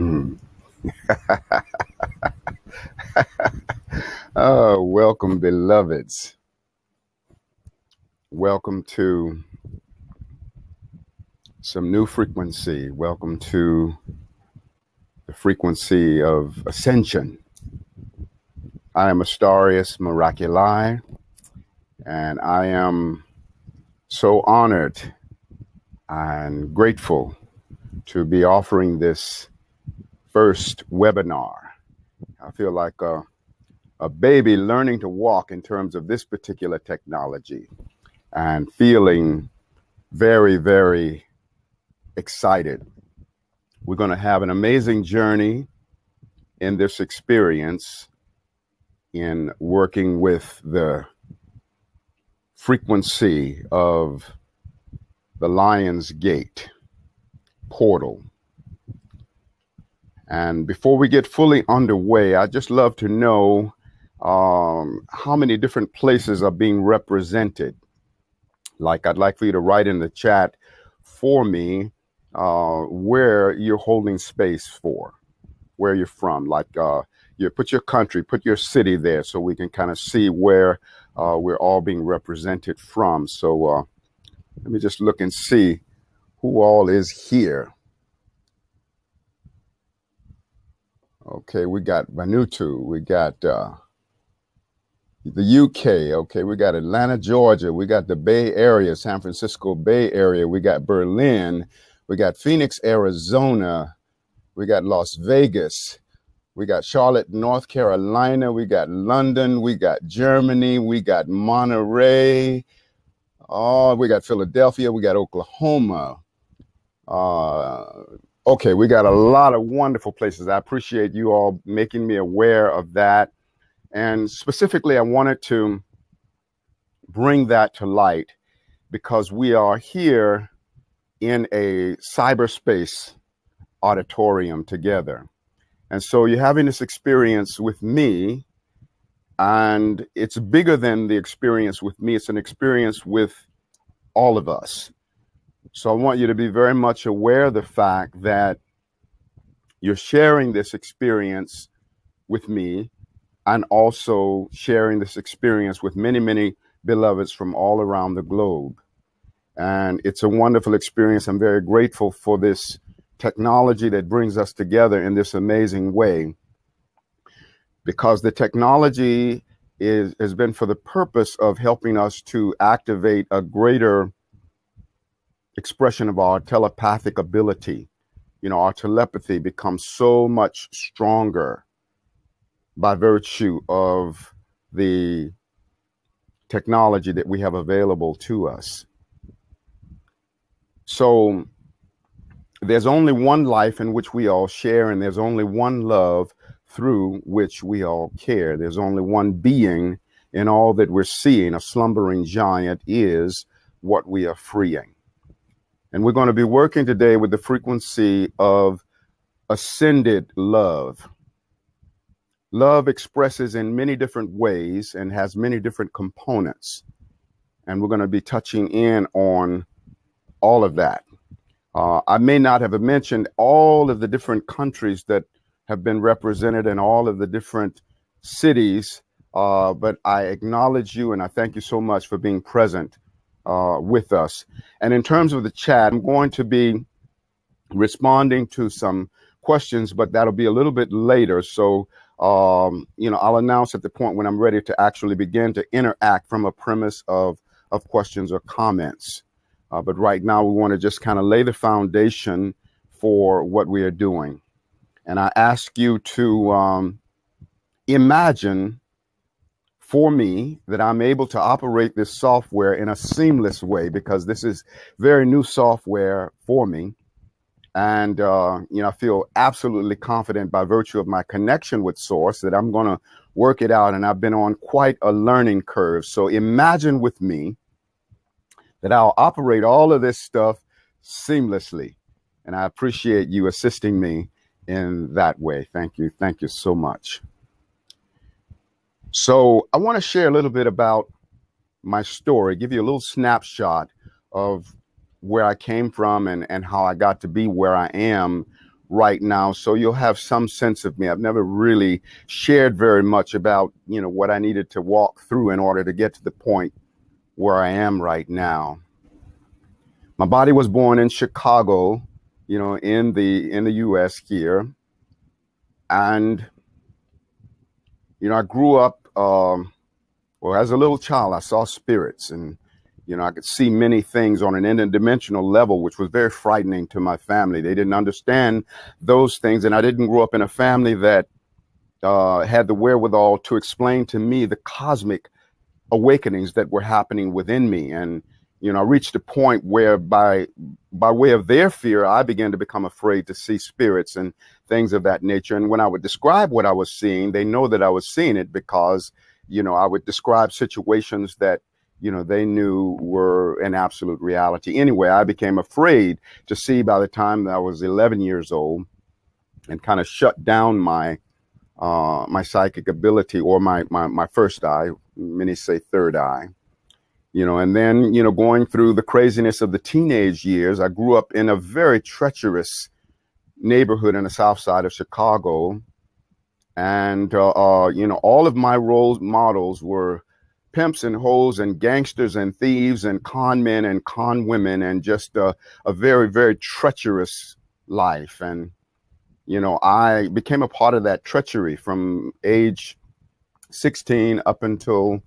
Hmm. Welcome, beloveds. Welcome to some new frequency. Welcome to the frequency of ascension. I am Astarius Miraculi, and I am so honored and grateful to be offering this first webinar. I feel like a baby learning to walk in terms of this particular technology and feeling very, very excited. We're going to have an amazing journey in this experience in working with the frequency of the Lion's Gate portal. And before we get fully underway, I'd just love to know how many different places are being represented. Like, I'd like for you to write in the chat for me where you're holding space for, where you're from. Like, you put your country, put your city there so we can kind of see where we're all being represented from. So let me just look and see who all is here. Okay, we got Vanuatu, we got the UK, okay, we got Atlanta, Georgia, we got the Bay Area, San Francisco Bay Area, we got Berlin, we got Phoenix, Arizona, we got Las Vegas, we got Charlotte, North Carolina, we got London, we got Germany, we got Monterey, oh, we got Philadelphia, we got Oklahoma. Okay, we got a lot of wonderful places. I appreciate you all making me aware of that. And specifically, I wanted to bring that to light because we are here in a cyberspace auditorium together. And so you're having this experience with me, and it's bigger than the experience with me. It's an experience with all of us. So I want you to be very much aware of the fact that you're sharing this experience with me and also sharing this experience with many, many beloveds from all around the globe. And it's a wonderful experience. I'm very grateful for this technology that brings us together in this amazing way, because the technology has been for the purpose of helping us to activate a greater expression of our telepathic ability. You know, our telepathy becomes so much stronger by virtue of the technology that we have available to us. So there's only one life in which we all share, and there's only one love through which we all care. There's only one being in all that we're seeing. A slumbering giant is what we are freeing. And we're going to be working today with the frequency of ascended love. Love expresses in many different ways and has many different components. And we're going to be touching in on all of that. I may not have mentioned all of the different countries that have been represented and all of the different cities, but I acknowledge you and I thank you so much for being present with us. And in terms of the chat, I'm going to be responding to some questions, but that'll be a little bit later. So, you know, I'll announce at the point when I'm ready to actually begin to interact from a premise of questions or comments. But right now, we want to just kind of lay the foundation for what we are doing. And I ask you to imagine for me that I'm able to operate this software in a seamless way, because this is very new software for me. And, you know, I feel absolutely confident by virtue of my connection with Source that I'm going to work it out. And I've been on quite a learning curve. So imagine with me that I'll operate all of this stuff seamlessly. And I appreciate you assisting me in that way. Thank you. Thank you so much. So I want to share a little bit about my story, give you a little snapshot of where I came from and how I got to be where I am right now. So you'll have some sense of me. I've never really shared very much about, what I needed to walk through in order to get to the point where I am right now. My body was born in Chicago, in the US here. And, I grew up, well, as a little child, I saw spirits, and, I could see many things on an interdimensional level, which was very frightening to my family. They didn't understand those things. And I didn't grow up in a family that had the wherewithal to explain to me the cosmic awakenings that were happening within me. And, I reached a point where by way of their fear, I began to become afraid to see spirits and things of that nature. And when I would describe what I was seeing, they know that I was seeing it because, I would describe situations that, they knew were an absolute reality. Anyway, I became afraid to see by the time that I was 11 years old, and kind of shut down my psychic ability, or my first eye, many say third eye. And then, going through the craziness of the teenage years, I grew up in a very treacherous neighborhood in the south side of Chicago. And, all of my role models were pimps and hoes and gangsters and thieves and con men and con women, and just a very, very treacherous life. And, I became a part of that treachery from age 16 up until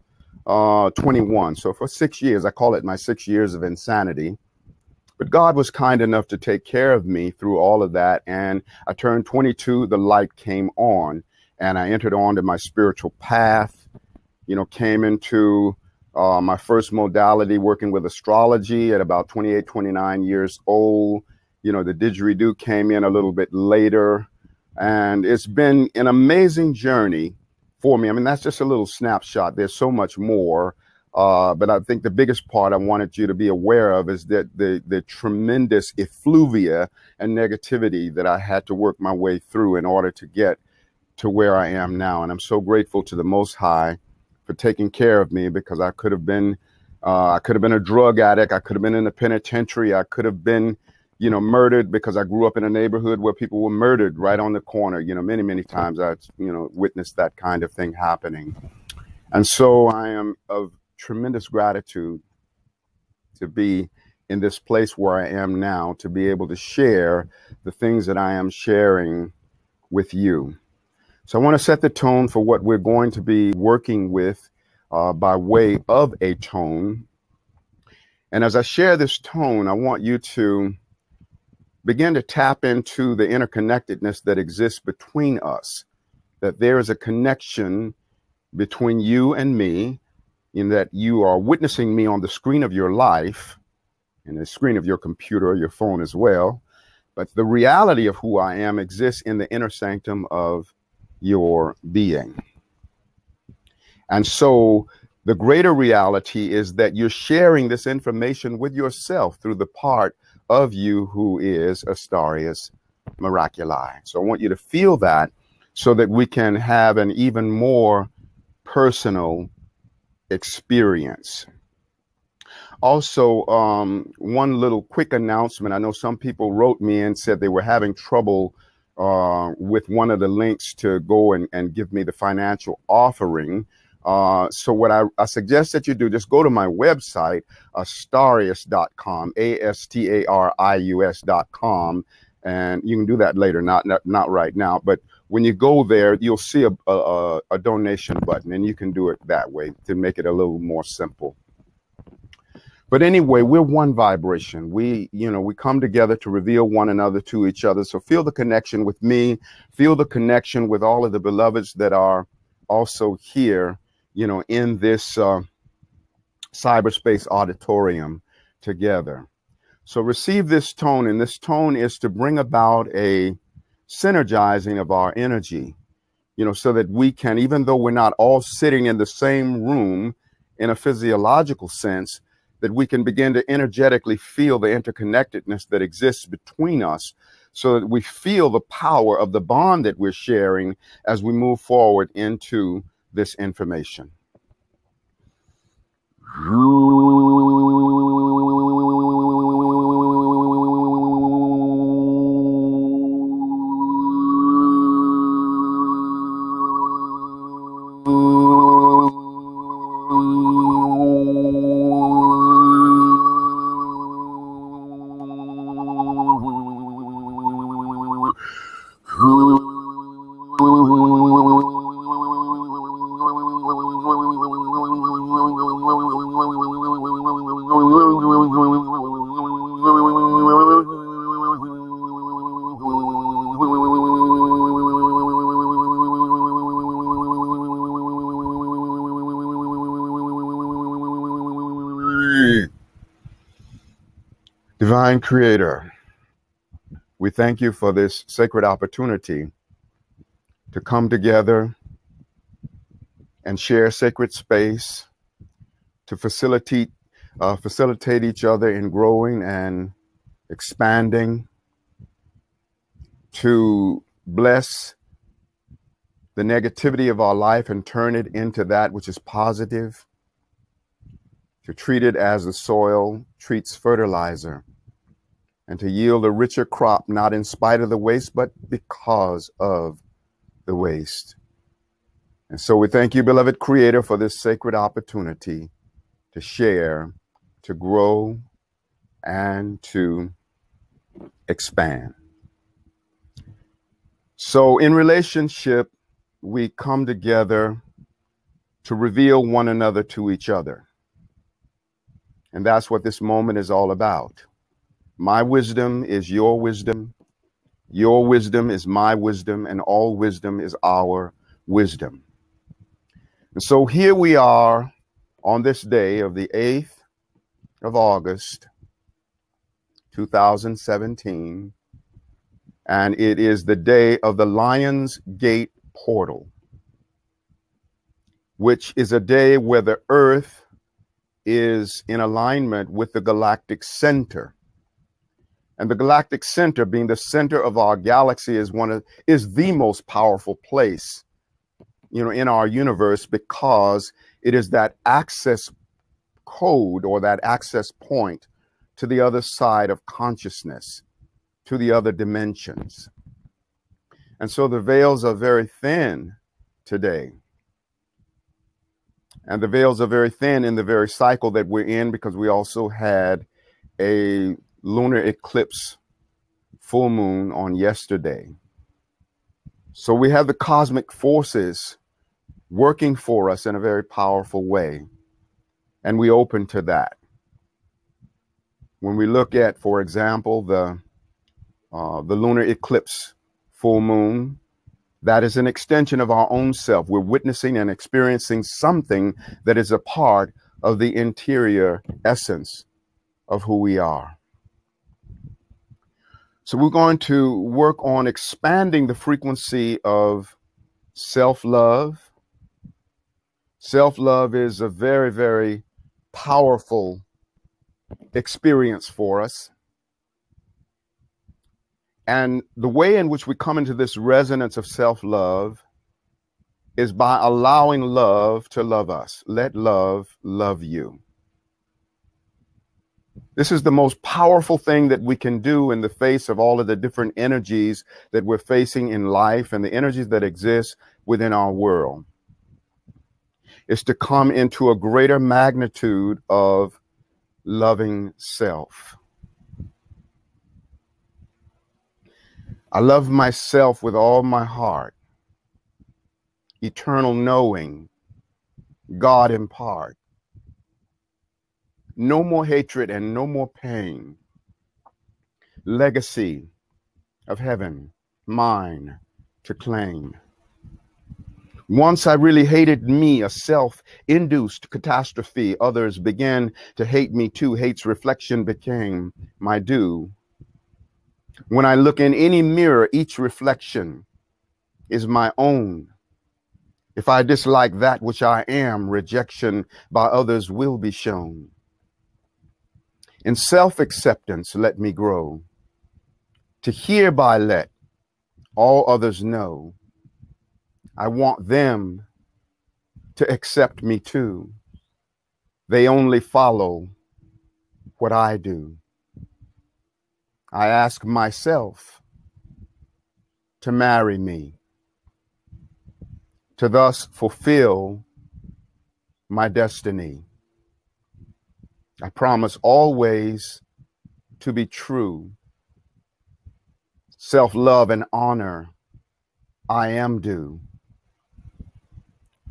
21. So for 6 years, I call it my 6 years of insanity. But God was kind enough to take care of me through all of that. And I turned 22, the light came on, and I entered onto my spiritual path, came into my first modality, working with astrology at about 28, 29 years old. The didgeridoo came in a little bit later, and it's been an amazing journey for me. I mean, that's just a little snapshot. There's so much more. But I think the biggest part I wanted you to be aware of is that the tremendous effluvia and negativity that I had to work my way through in order to get to where I am now. And I'm so grateful to the Most High for taking care of me, because I could have been a drug addict. I could have been in the penitentiary. I could have been, murdered, because I grew up in a neighborhood where people were murdered right on the corner. Many, many times I, witnessed that kind of thing happening. And so I am of tremendous gratitude to be in this place where I am now, to be able to share the things that I am sharing with you. So I want to set the tone for what we're going to be working with by way of a tone. And as I share this tone, I want you to begin to tap into the interconnectedness that exists between us, that there is a connection between you and me, in that you are witnessing me on the screen of your life, and the screen of your computer or your phone as well. But the reality of who I am exists in the inner sanctum of your being. And so the greater reality is that you're sharing this information with yourself through the part of you who is Astarius Miraculi. So I want you to feel that, so that we can have an even more personal experience. Also, one little quick announcement. I know some people wrote me and said they were having trouble with one of the links to go and give me the financial offering. So what I suggest that you do, just go to my website, astarius.com, astarius.com, and you can do that later, not right now. But when you go there, you'll see a donation button, and you can do it that way to make it a little more simple. But anyway, we're one vibration. We come together to reveal one another to each other. So feel the connection with me, feel the connection with all of the beloveds that are also here, in this cyberspace auditorium together. So receive this tone, and this tone is to bring about a synergizing of our energy, so that we can, even though we're not all sitting in the same room in a physiological sense, that we can begin to energetically feel the interconnectedness that exists between us, so that we feel the power of the bond that we're sharing as we move forward into this information. Divine Creator, we thank you for this sacred opportunity to come together and share sacred space, to facilitate each other in growing and expanding, to bless the negativity of our life and turn it into that which is positive, to treat it as the soil treats fertilizer, and to yield a richer crop, not in spite of the waste, but because of the waste. And so we thank you, beloved Creator, for this sacred opportunity to share, to grow, and to expand. So in relationship, we come together to reveal one another to each other. And that's what this moment is all about. My wisdom is your wisdom is my wisdom, and all wisdom is our wisdom. And so here we are on this day of the 8th of August, 2017, and it is the day of the Lion's Gate portal, which is a day where the Earth is in alignment with the galactic center. And the galactic center, being the center of our galaxy, is the most powerful place, in our universe, because it is that access code or that access point to the other side of consciousness, to the other dimensions. And so the veils are very thin today. And the veils are very thin in the very cycle that we're in, because we also had a lunar eclipse full moon on yesterday. So we have the cosmic forces working for us in a very powerful way, and we open to that. When we look at, for example, the lunar eclipse full moon, that is an extension of our own self. We're witnessing and experiencing something that is a part of the interior essence of who we are. So we're going to work on expanding the frequency of self-love. Self-love is a very, very powerful experience for us. And the way in which we come into this resonance of self-love is by allowing love to love us. Let love love you. This is the most powerful thing that we can do in the face of all of the different energies that we're facing in life and the energies that exist within our world. Is to come into a greater magnitude of loving self. I love myself with all my heart. Eternal knowing, God impart. No more hatred and no more pain. Legacy of heaven, mine to claim. Once I really hated me, a self-induced catastrophe. Others began to hate me too. Hate's reflection became my due. When I look in any mirror, each reflection is my own. If I dislike that which I am, rejection by others will be shown. In self-acceptance, let me grow. To hereby let all others know I want them to accept me too. They only follow what I do. I ask myself to marry me, to thus fulfill my destiny. I promise always to be true. Self-love and honor I am due.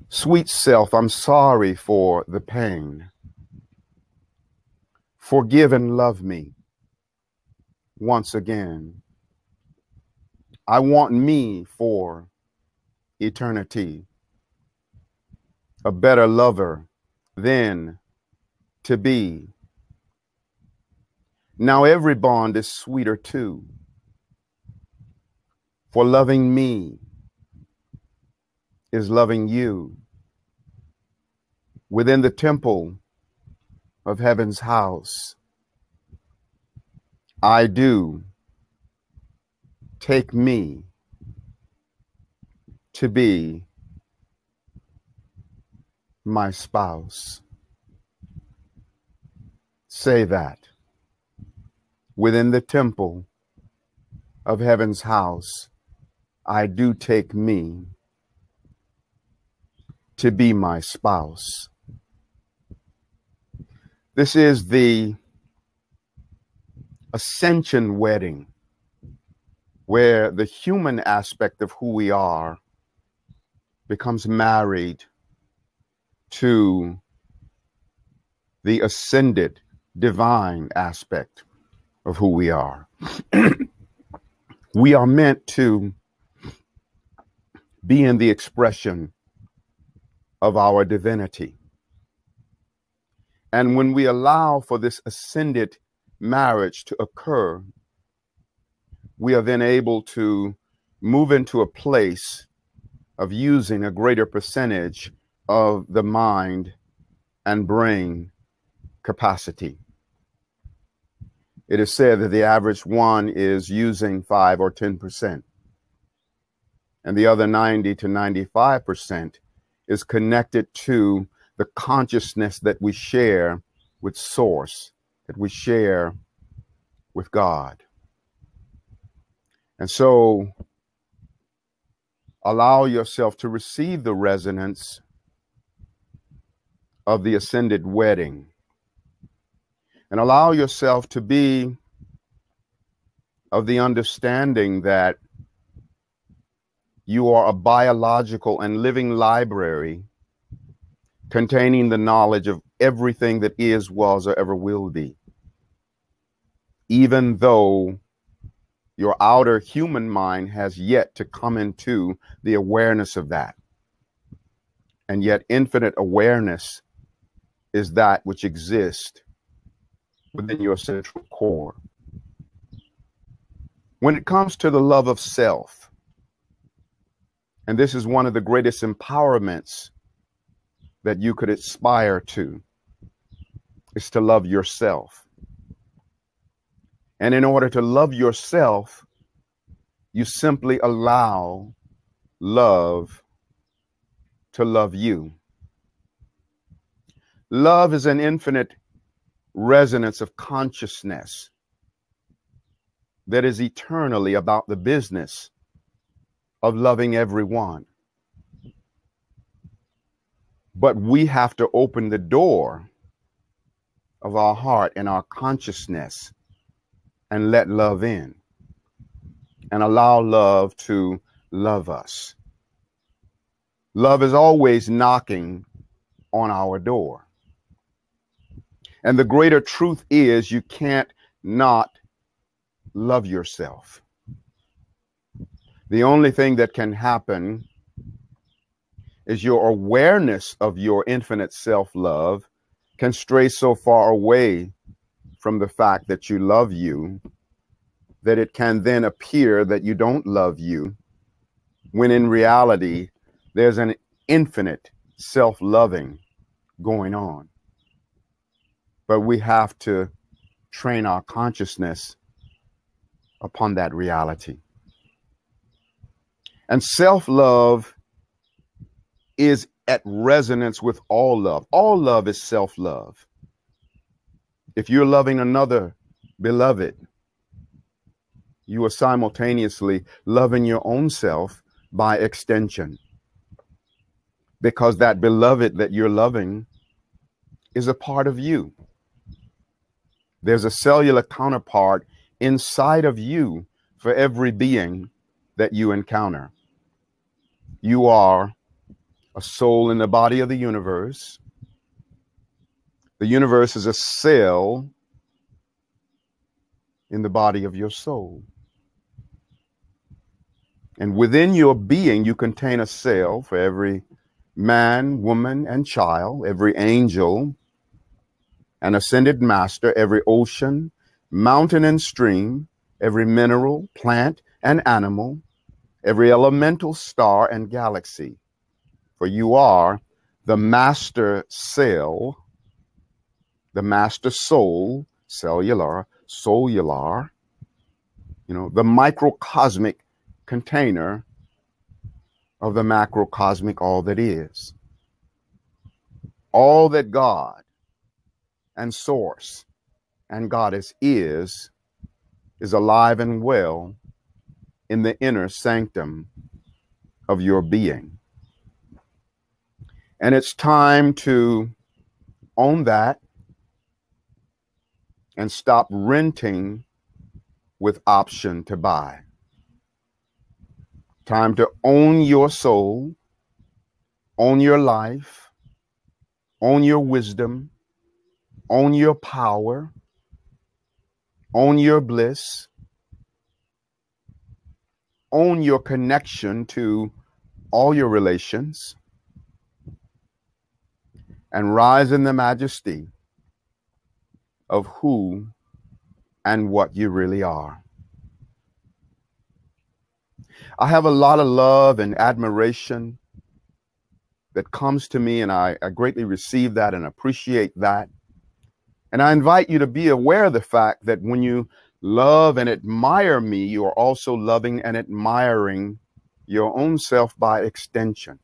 Sweet self, I'm sorry for the pain. Forgive and love me once again. I want me for eternity, a better lover than to be. Now every bond is sweeter too, for loving me is loving you. Within the temple of heaven's house, I do take me to be my spouse. Say that. Within the temple of heaven's house, I do take me to be my spouse. This is the ascension wedding, where the human aspect of who we are becomes married to the ascended divine aspect of who we are. We are meant to be in the expression of our divinity. And when we allow for this ascended marriage to occur, we are then able to move into a place of using a greater percentage of the mind and brain capacity. It is said that the average one is using 5 or 10%, and the other 90 to 95% is connected to the consciousness that we share with Source, that we share with God. And so allow yourself to receive the resonance of the ascended wedding, and allow yourself to be of the understanding that you are a biological and living library containing the knowledge of everything that is, was, or ever will be. Even though your outer human mind has yet to come into the awareness of that. And yet infinite awareness is that which exists within your central core. When it comes to the love of self, and this is one of the greatest empowerments that you could aspire to, is to love yourself. And in order to love yourself, you simply allow love to love you. Love is an infinite resonance of consciousness that is eternally about the business of loving everyone. But we have to open the door of our heart and our consciousness and let love in and allow love to love us. Love is always knocking on our door. And the greater truth is you can't not love yourself. The only thing that can happen is your awareness of your infinite self-love can stray so far away from the fact that you love you that it can then appear that you don't love you, when in reality there's an infinite self-loving going on. But we have to train our consciousness upon that reality. And self-love is at resonance with all love. All love is self-love. If you're loving another beloved, you are simultaneously loving your own self by extension, because that beloved that you're loving is a part of you. There's a cellular counterpart inside of you for every being that you encounter. You are a soul in the body of the universe. The universe is a cell in the body of your soul. And within your being, you contain a cell for every man, woman, and child, every angel and ascended master, every ocean, mountain, and stream, every mineral, plant, and animal, every elemental star and galaxy. For you are the master cell, the master soul, cellular, the microcosmic container of the macrocosmic all that is. All that God and source and goddess is alive and well in the inner sanctum of your being. And it's time to own that and stop renting with option to buy. Time to own your soul, own your life, own your wisdom, own your power, own your bliss, own your connection to all your relations, and rise in the majesty of who and what you really are. I have a lot of love and admiration that comes to me, and I greatly receive that and appreciate that. And I invite you to be aware of the fact that when you love and admire me, you are also loving and admiring your own self by extension.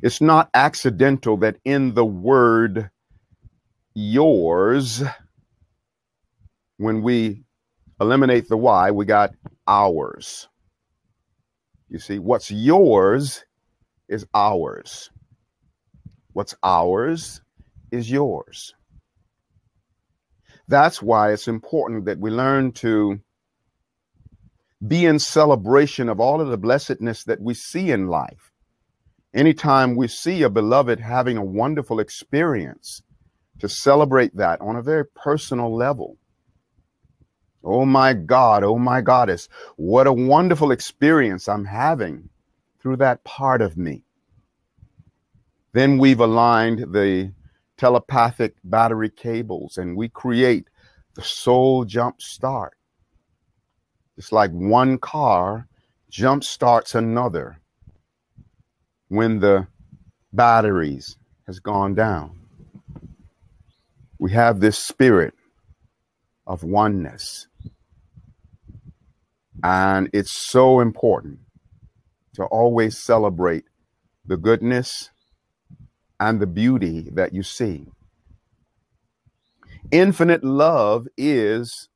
It's not accidental that in the word yours, when we eliminate the Y, we got ours. You see, what's yours is ours. What's ours is yours. That's why it's important that we learn to be in celebration of all of the blessedness that we see in life. Anytime we see a beloved having a wonderful experience, to celebrate that on a very personal level. Oh my God, oh my goddess, what a wonderful experience I'm having through that part of me. Then we've aligned the telepathic battery cables and we create the soul jump start. It's like one car jump starts another when the batteries has gone down. We have this spirit of oneness. And it's so important to always celebrate the goodness and the beauty that you see. Infinite love is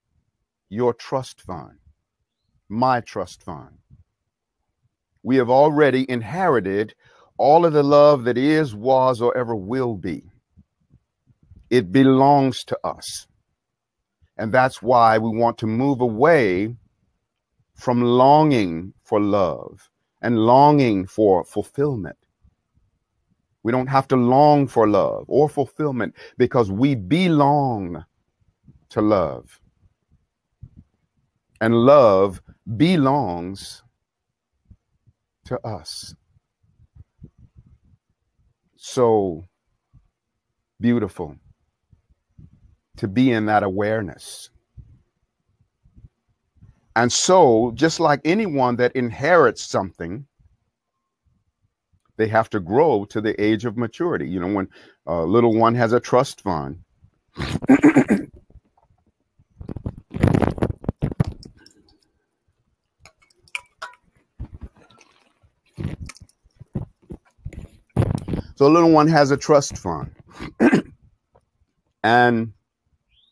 your trust fund, my trust fund. We have already inherited all of the love that is, was, or ever will be. It belongs to us. And that's why we want to move away from longing for love and longing for fulfillment. We don't have to long for love or fulfillment because we belong to love. And love belongs to us. So beautiful to be in that awareness. And so, just like anyone that inherits something, they have to grow to the age of maturity. You know, when a little one has a trust fund, so a little one has a trust fund. And,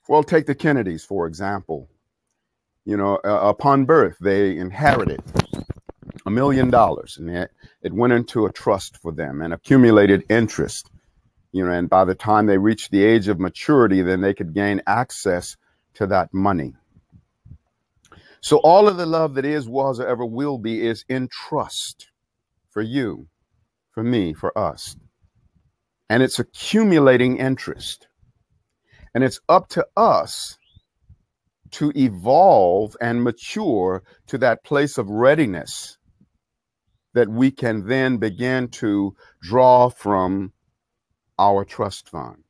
well, take the Kennedys, for example. You know, upon birth, they inherited $1 million, and it went into a trust for them and accumulated interest. You know, and by the time they reached the age of maturity, then they could gain access to that money. So all of the love that is, was, or ever will be is in trust for you, for me, for us. And it's accumulating interest. And it's up to us to evolve and mature to that place of readiness that we can then begin to draw from our trust fund.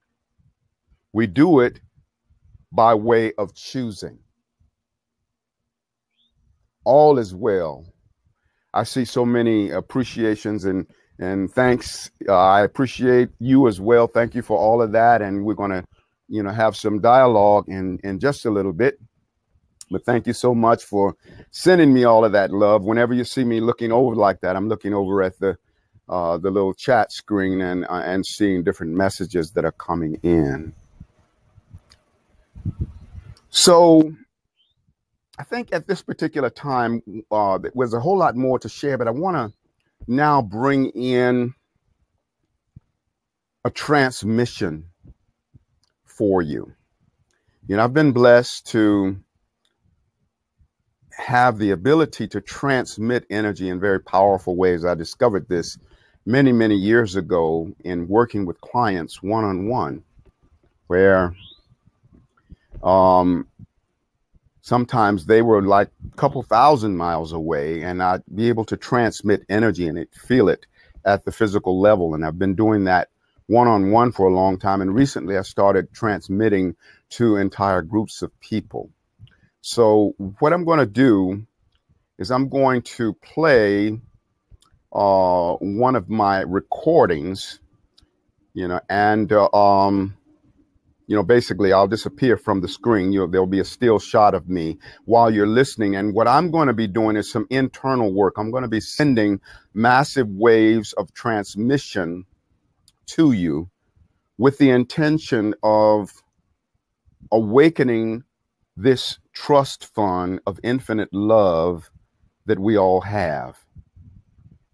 We do it by way of choosing. All is well. I see so many appreciations and thanks. I appreciate you as well. Thank you for all of that. And we're going to, have some dialogue in just a little bit. But thank you so much for sending me all of that love. Whenever you see me looking over like that, I'm looking over at the little chat screen and seeing different messages that are coming in. So I think at this particular time, there's a whole lot more to share, but I want to now bring in a transmission for you. I've been blessed to have the ability to transmit energy in very powerful ways. I discovered this many, many years ago in working with clients one-on-one, where sometimes they were like a couple thousand miles away, and I'd be able to transmit energy and feel it at the physical level. And I've been doing that one-on-one for a long time. And recently I started transmitting to entire groups of people. So what I'm going to do is I'm going to play one of my recordings, basically I'll disappear from the screen. There'll be a still shot of me while you're listening. And what I'm going to be doing is some internal work. I'm going to be sending massive waves of transmission to you with the intention of awakening this trust fund of infinite love that we all have,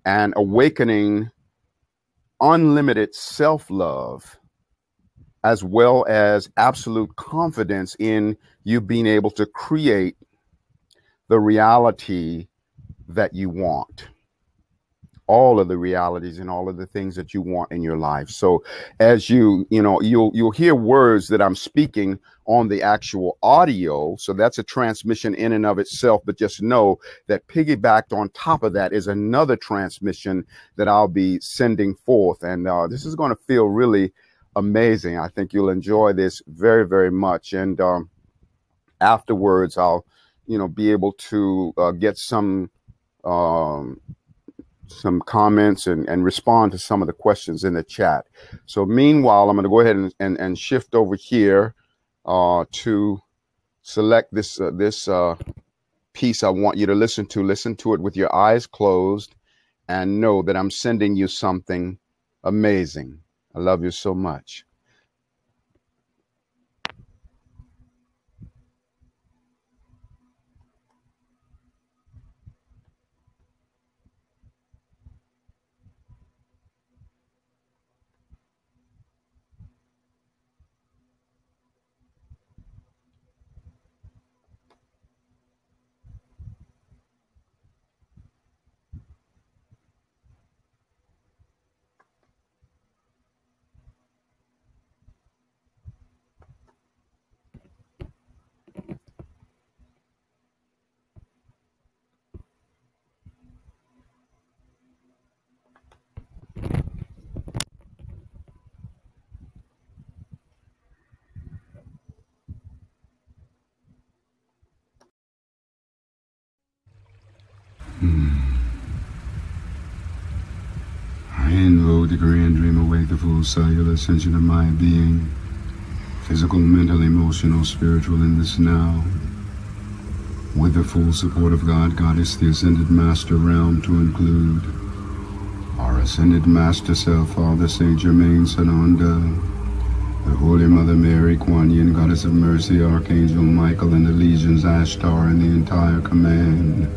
and awakening unlimited self-love, as well as absolute confidence in you being able to create the reality that you want. All of the realities and all of the things that you want in your life. So as you'll hear words that I'm speaking on the actual audio. So that's a transmission in and of itself, but just know that piggybacked on top of that is another transmission that I'll be sending forth. And this is going to feel really amazing. I think you'll enjoy this very, very much. And afterwards, I'll, be able to get some comments and respond to some of the questions in the chat. So meanwhile, I'm going to go ahead and shift over here to select this piece I want you to listen to. Listen to it with your eyes closed and know that I'm sending you something amazing. I love you so much. I invoke the grand dream, awake the full cellular ascension of my being, physical, mental, emotional, spiritual, in this now, with the full support of God, Goddess, the Ascended Master Realm, to include our Ascended Master Self, Father Saint Germain, Sananda, the Holy Mother Mary, Kuan Yin, Goddess of Mercy, Archangel Michael, and the legions, Ashtar, and the entire command,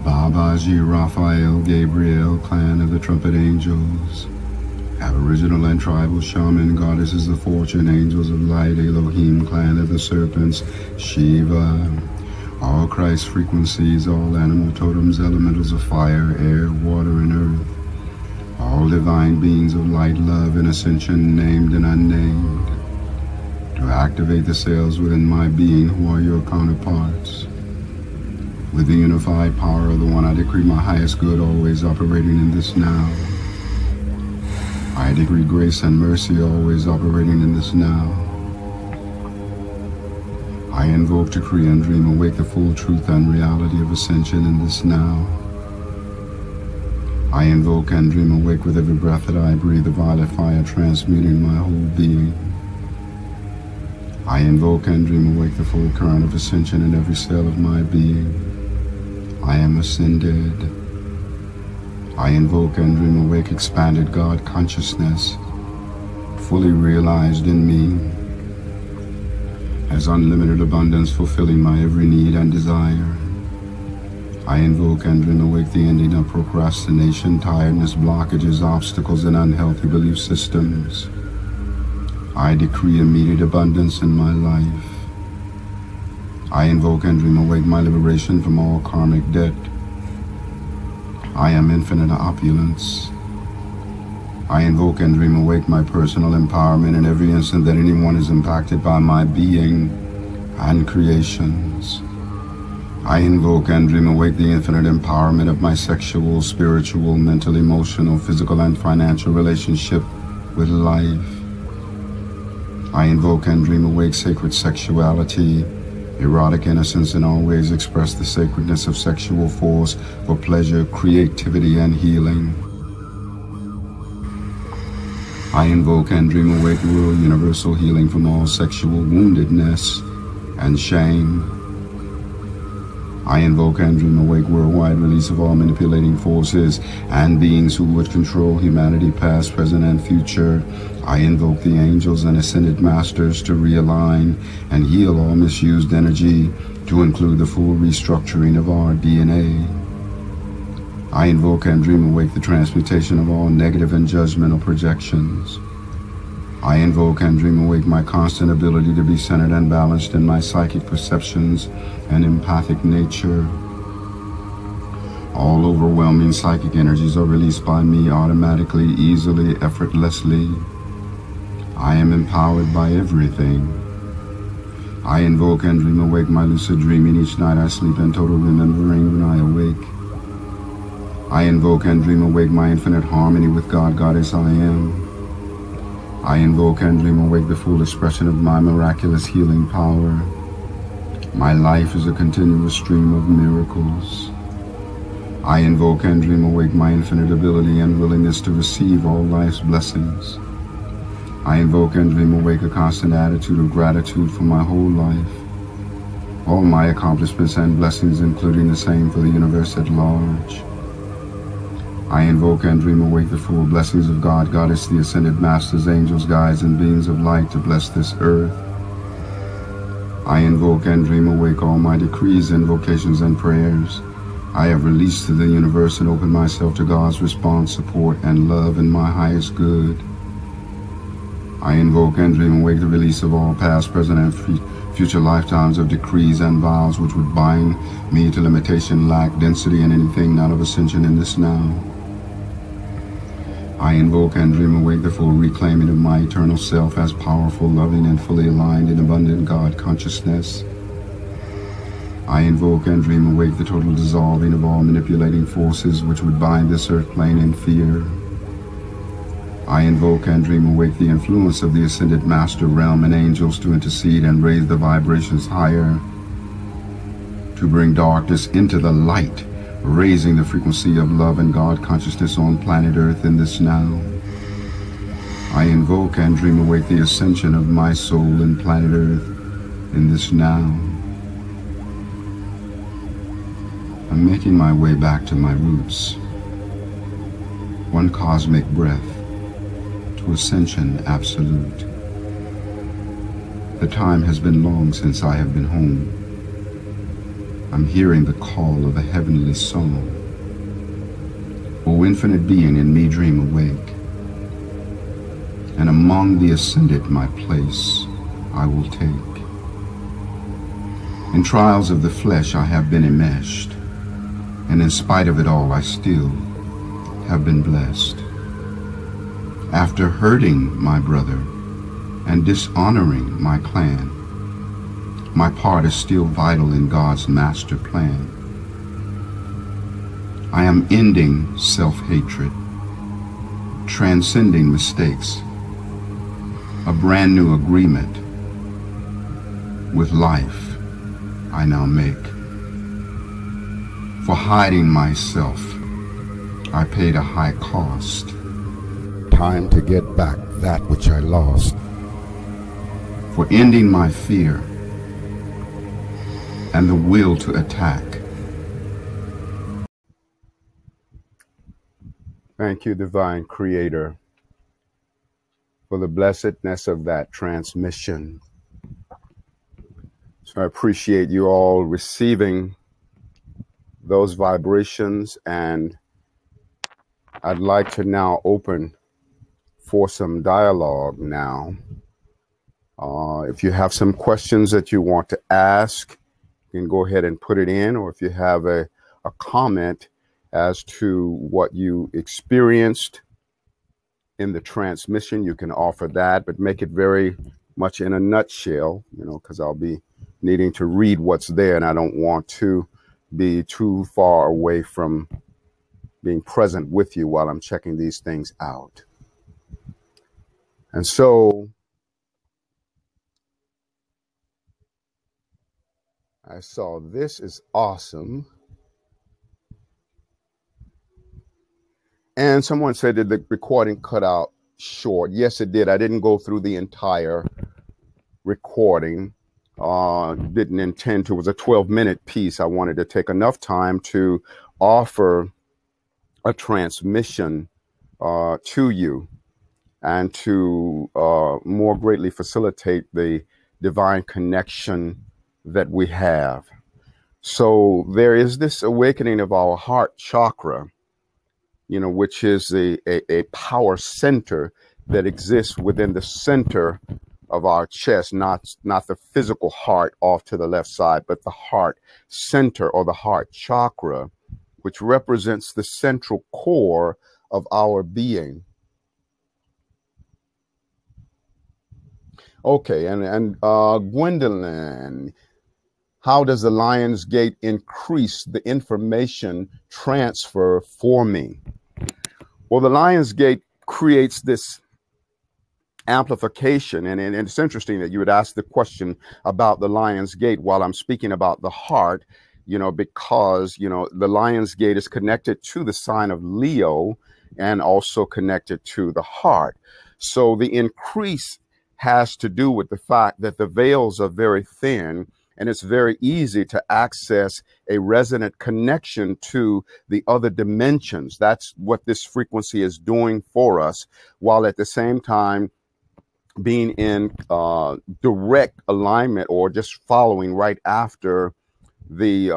Babaji, Raphael, Gabriel, clan of the Trumpet Angels, Aboriginal and Tribal Shaman, Goddesses of Fortune, Angels of Light, Elohim, clan of the Serpents, Shiva, all Christ frequencies, all animal totems, elementals of fire, air, water, and earth, all divine beings of light, love, and ascension, named and unnamed, to activate the cells within my being who are your counterparts. With the unified power of the One, I decree my highest good always operating in this now. I decree grace and mercy always operating in this now. I invoke, decree, and dream awake the full truth and reality of ascension in this now. I invoke and dream awake with every breath that I breathe the violet fire transmuting my whole being. I invoke and dream awake the full current of ascension in every cell of my being. I am ascended. I invoke and dream awake expanded God consciousness, fully realized in me, as unlimited abundance fulfilling my every need and desire. I invoke and dream awake the ending of procrastination, tiredness, blockages, obstacles, and unhealthy belief systems. I decree immediate abundance in my life. I invoke and dream awake my liberation from all karmic debt. I am infinite opulence. I invoke and dream awake my personal empowerment in every instant that anyone is impacted by my being and creations. I invoke and dream awake the infinite empowerment of my sexual, spiritual, mental, emotional, physical, and financial relationship with life. I invoke and dream awake sacred sexuality, erotic innocence, and always express the sacredness of sexual force for pleasure, creativity, and healing. I invoke and dream awake world universal healing from all sexual woundedness and shame. I invoke and dream awake worldwide release of all manipulating forces and beings who would control humanity past, present, and future. I invoke the angels and ascended masters to realign and heal all misused energy, to include the full restructuring of our DNA. I invoke and dream awake the transmutation of all negative and judgmental projections. I invoke and dream awake my constant ability to be centered and balanced in my psychic perceptions and empathic nature. All overwhelming psychic energies are released by me automatically, easily, effortlessly. I am empowered by everything. I invoke and dream awake my lucid dreaming each night I sleep and total remembering when I awake. I invoke and dream awake my infinite harmony with God, Goddess I am. I invoke and dream awake the full expression of my miraculous healing power. My life is a continuous stream of miracles. I invoke and dream awake my infinite ability and willingness to receive all life's blessings. I invoke and dream awake a constant attitude of gratitude for my whole life, all my accomplishments and blessings, including the same for the universe at large. I invoke and dream awake the full blessings of God, Goddess, the ascended masters, angels, guides, and beings of light to bless this earth. I invoke and dream awake all my decrees, invocations, and prayers I have released to the universe and opened myself to God's response, support, and love in my highest good. I invoke and dream awake the release of all past, present, and future lifetimes of decrees and vows which would bind me to limitation, lack, density, and anything not of ascension in this now. I invoke and dream awake the full reclaiming of my eternal self as powerful, loving, and fully aligned in abundant God consciousness. I invoke and dream awake the total dissolving of all manipulating forces which would bind this earth plane in fear. I invoke and dream awake the influence of the ascended master realm and angels to intercede and raise the vibrations higher, to bring darkness into the light, raising the frequency of love and God consciousness on planet Earth in this now. I invoke and dream awake the ascension of my soul in planet Earth in this now. I'm making my way back to my roots, one cosmic breath to ascension absolute. The time has been long since I have been home. I'm hearing the call of a heavenly song. O infinite being, in me dream awake, and among the ascended my place I will take. In trials of the flesh I have been enmeshed, and in spite of it all I still have been blessed. After hurting my brother and dishonoring my clan, my part is still vital in God's master plan. I am ending self-hatred, transcending mistakes, a brand new agreement with life I now make. For hiding myself, I paid a high cost. Time to get back that which I lost. For ending my fear and the will to attack. Thank you, Divine Creator, for the blessedness of that transmission. So I appreciate you all receiving those vibrations, and I'd like to now open for some dialogue now. If you have some questions that you want to ask, you can go ahead and put it in, or if you have a comment as to what you experienced in the transmission, you can offer that, but make it very much in a nutshell, because I'll be needing to read what's there, and I don't want to be too far away from being present with you while I'm checking these things out. And so I saw this is awesome. And someone said that the recording cut out short. Yes, it did. I didn't go through the entire recording. Didn't intend to. It was a 12-minute piece. I wanted to take enough time to offer a transmission to you and to more greatly facilitate the divine connection that we have. So there is this awakening of our heart chakra, which is a power center that exists within the center of our chest, not the physical heart off to the left side, but the heart center, or the heart chakra, which represents the central core of our being. Okay, and Gwendolyn, how does the Lion's Gate increase the information transfer for me? Well, the Lion's Gate creates this amplification, and it's interesting that you would ask the question about the Lion's Gate while I'm speaking about the heart, because, the Lion's Gate is connected to the sign of Leo and also connected to the heart. So the increase has to do with the fact that the veils are very thin, and it's very easy to access a resonant connection to the other dimensions. That's what this frequency is doing for us, while at the same time being in direct alignment, or just following right after the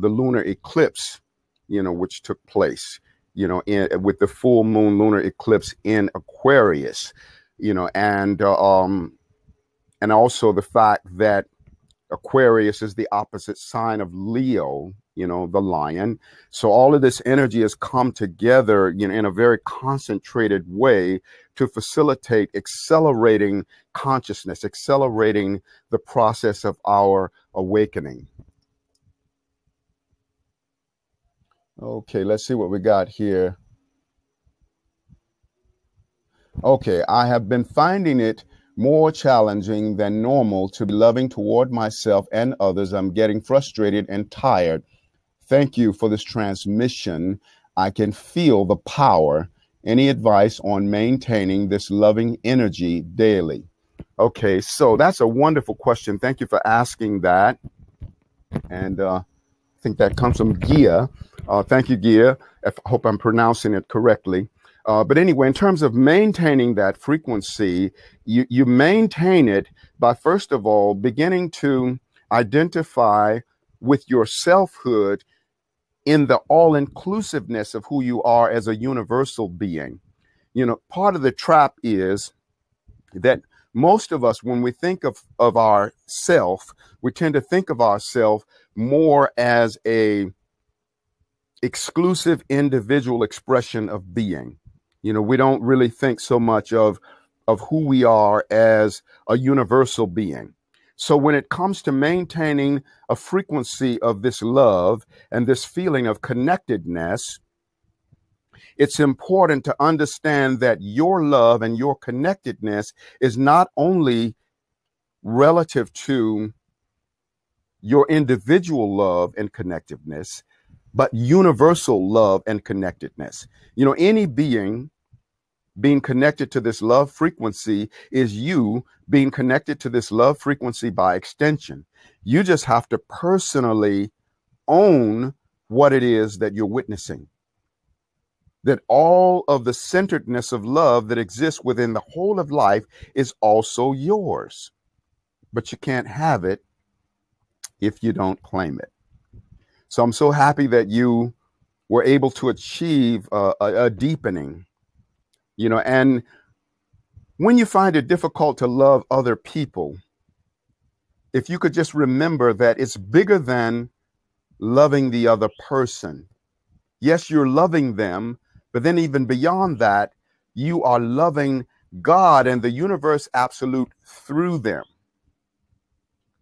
lunar eclipse, which took place, with the full moon lunar eclipse in Aquarius, and also the fact that Aquarius is the opposite sign of Leo, the lion. So all of this energy has come together, in a very concentrated way to facilitate accelerating consciousness, accelerating the process of our awakening. Okay, let's see what we got here. Okay, I have been finding it more challenging than normal to be loving toward myself and others. I'm getting frustrated and tired. Thank you for this transmission. I can feel the power. Any advice on maintaining this loving energy daily? Okay, so that's a wonderful question. Thank you for asking that. And I think that comes from Gia. Thank you, Gia. I hope I'm pronouncing it correctly. But anyway, in terms of maintaining that frequency, you maintain it by, first of all, beginning to identify with your selfhood in the all-inclusiveness of who you are as a universal being. Part of the trap is that most of us, when we think of our self, we tend to think of ourself more as a exclusive individual expression of being. You know, we don't really think so much of who we are as a universal being. So when it comes to maintaining a frequency of this love and this feeling of connectedness, it's important to understand that your love and your connectedness is not only relative to your individual love and connectedness, but universal love and connectedness. You know, any being being connected to this love frequency is you being connected to this love frequency by extension. You just have to personally own what it is that you're witnessing. That all of the centeredness of love that exists within the whole of life is also yours. But you can't have it if you don't claim it. So I'm so happy that you were able to achieve a deepening, you know, and when you find it difficult to love other people, if you could just remember that it's bigger than loving the other person. Yes, you're loving them, but then even beyond that, you are loving God and the universe absolute through them.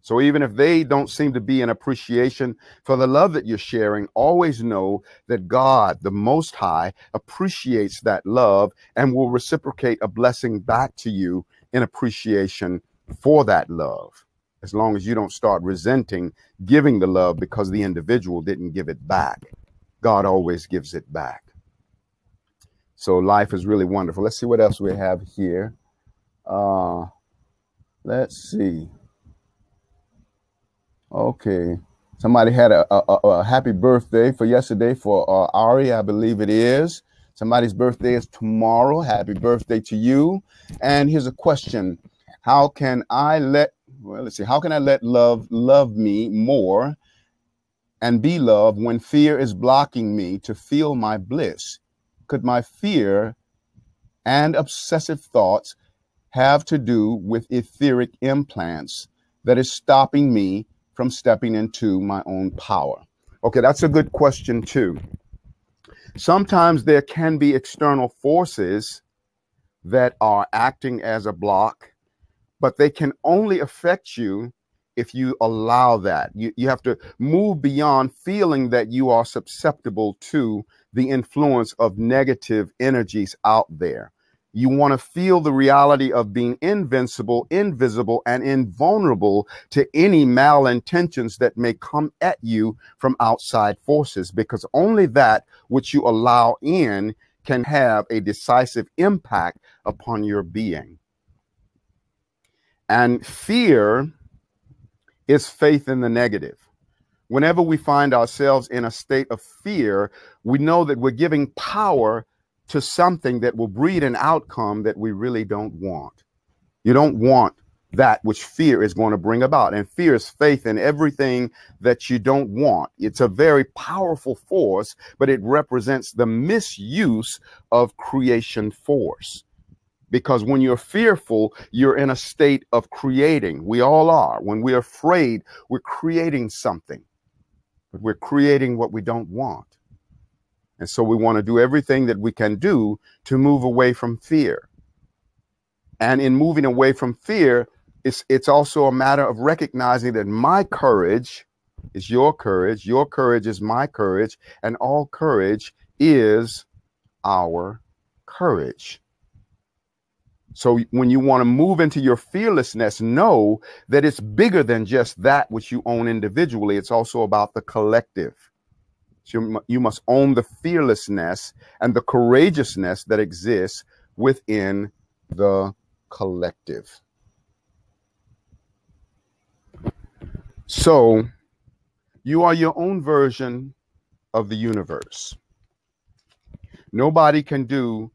So even if they don't seem to be an appreciation for the love that you're sharing, always know that God, the Most High, appreciates that love and will reciprocate a blessing back to you in appreciation for that love. As long as you don't start resenting giving the love because the individual didn't give it back. God always gives it back. So life is really wonderful. Let's see what else we have here. Let's see. Okay. Somebody had a happy birthday for yesterday for Ari, I believe it is. Somebody's birthday is tomorrow. Happy birthday to you. And here's a question. How can I let love love me more and be loved when fear is blocking me to feel my bliss? Could my fear and obsessive thoughts have to do with etheric implants that is stopping me from stepping into my own power? Okay, that's a good question too. Sometimes there can be external forces that are acting as a block, but they can only affect you if you allow that. You have to move beyond feeling that you are susceptible to the influence of negative energies out there. You want to feel the reality of being invincible, invisible, and invulnerable to any malintentions that may come at you from outside forces, because only that which you allow in can have a decisive impact upon your being. And fear is faith in the negative. Whenever we find ourselves in a state of fear, we know that we're giving power to something that will breed an outcome that we really don't want. You don't want that which fear is going to bring about. And fear is faith in everything that you don't want. It's a very powerful force, but it represents the misuse of creation force. Because when you're fearful, you're in a state of creating. We all are. When we're afraid, we're creating something. But we're creating what we don't want. And so we want to do everything that we can do to move away from fear. And in moving away from fear, it's also a matter of recognizing that my courage is your courage is my courage, and all courage is our courage. So when you want to move into your fearlessness, know that it's bigger than just that which you own individually. It's also about the collective. So you must own the fearlessness and the courageousness that exists within the collective. So you are your own version of the universe. Nobody can do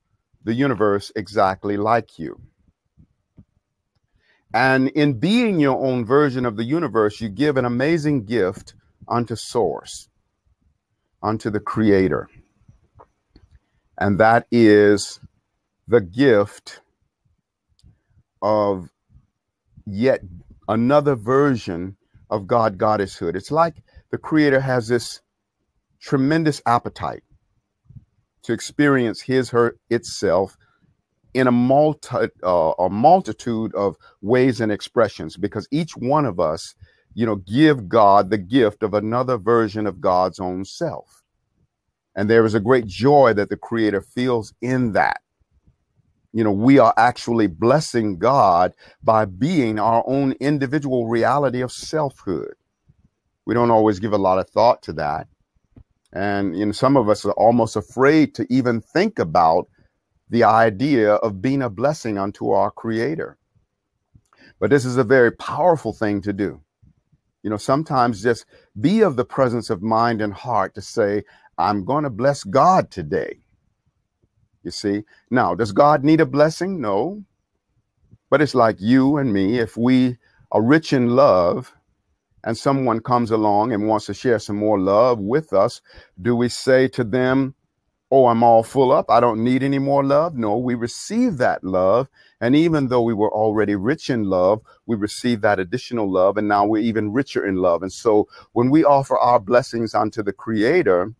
the universe exactly like you. And in being your own version of the universe, you give an amazing gift unto Source, unto the Creator. And that is the gift of yet another version of God goddesshood. It's like the Creator has this tremendous appetite to experience his, her, itself in a multitude of ways and expressions, because each one of us, give God the gift of another version of God's own self. And there is a great joy that the Creator feels in that. We are actually blessing God by being our own individual reality of selfhood. We don't always give a lot of thought to that. And some of us are almost afraid to even think about the idea of being a blessing unto our Creator. But this is a very powerful thing to do. Sometimes just be of the presence of mind and heart to say, I'm going to bless God today. You see, now, does God need a blessing? No. But it's like you and me. If we are rich in love and someone comes along and wants to share some more love with us, do we say to them, oh, I'm all full up, I don't need any more love? No, we receive that love. And even though we were already rich in love, we receive that additional love. And now we're even richer in love. And so when we offer our blessings unto the Creator,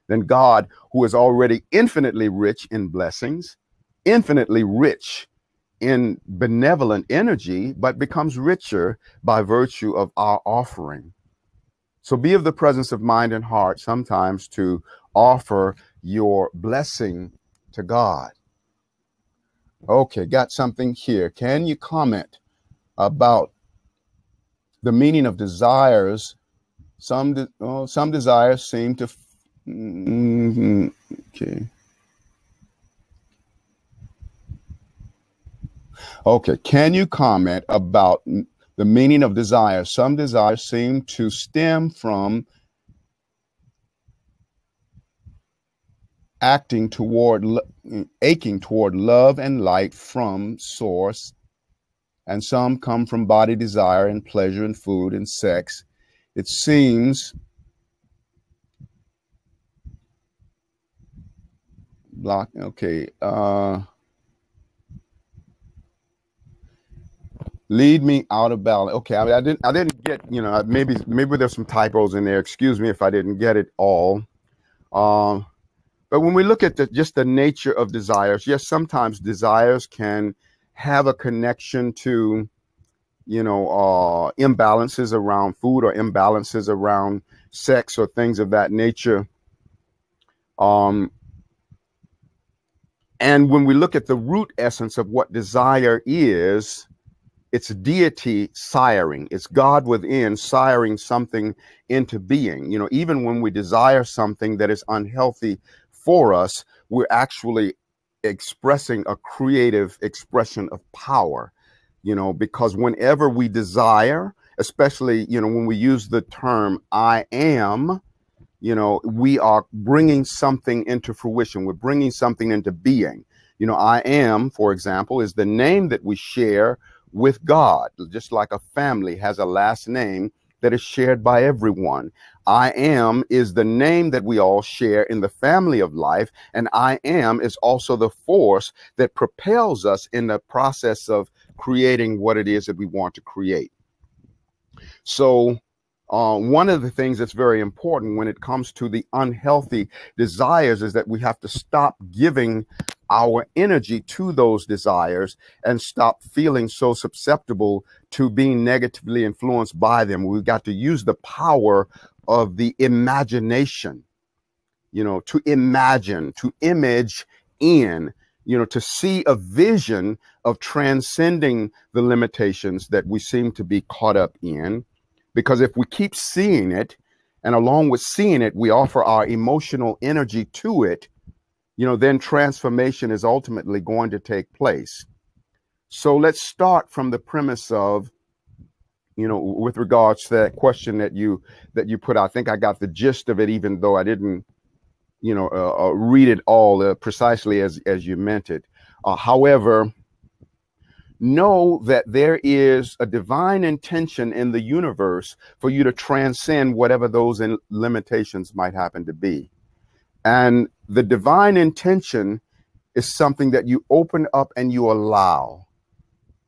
then God, who is already infinitely rich in blessings, infinitely rich in benevolent energy, but becomes richer by virtue of our offering. So be of the presence of mind and heart sometimes to offer your blessing to God. Okay, got something here. Can you comment about the meaning of desires? Some desires seem to... Okay. Okay, can you comment about the meaning of desire? Some desires seem to stem from aching toward love and light from source, and some come from body desire and pleasure and food and sex. It seems okay. Lead me out of balance. Okay, I didn't get, maybe there's some typos in there. Excuse me if I didn't get it all. But when we look at just the nature of desires, yes, sometimes desires can have a connection to, imbalances around food or imbalances around sex or things of that nature. And when we look at the root essence of what desire is, it's deity siring. It's God within siring something into being. Even when we desire something that is unhealthy for us, we're actually expressing a creative expression of power, because whenever we desire, especially, when we use the term I am, we are bringing something into fruition. We're bringing something into being. I am, for example, is the name that we share with God, just like a family has a last name that is shared by everyone. I am is the name that we all share in the family of life, and I am is also the force that propels us in the process of creating what it is that we want to create. So one of the things that's very important when it comes to the unhealthy desires is that we have to stop giving our energy to those desires and stop feeling so susceptible to being negatively influenced by them. We've got to use the power of the imagination, to imagine, to image in, to see a vision of transcending the limitations that we seem to be caught up in. Because if we keep seeing it, and along with seeing it, we offer our emotional energy to it, then transformation is ultimately going to take place. So let's start from the premise of, with regards to that question that you put out. I think I got the gist of it, even though I didn't, read it all precisely as you meant it. However, know that there is a divine intention in the universe for you to transcend whatever those limitations might happen to be. And the divine intention is something that you open up and you allow.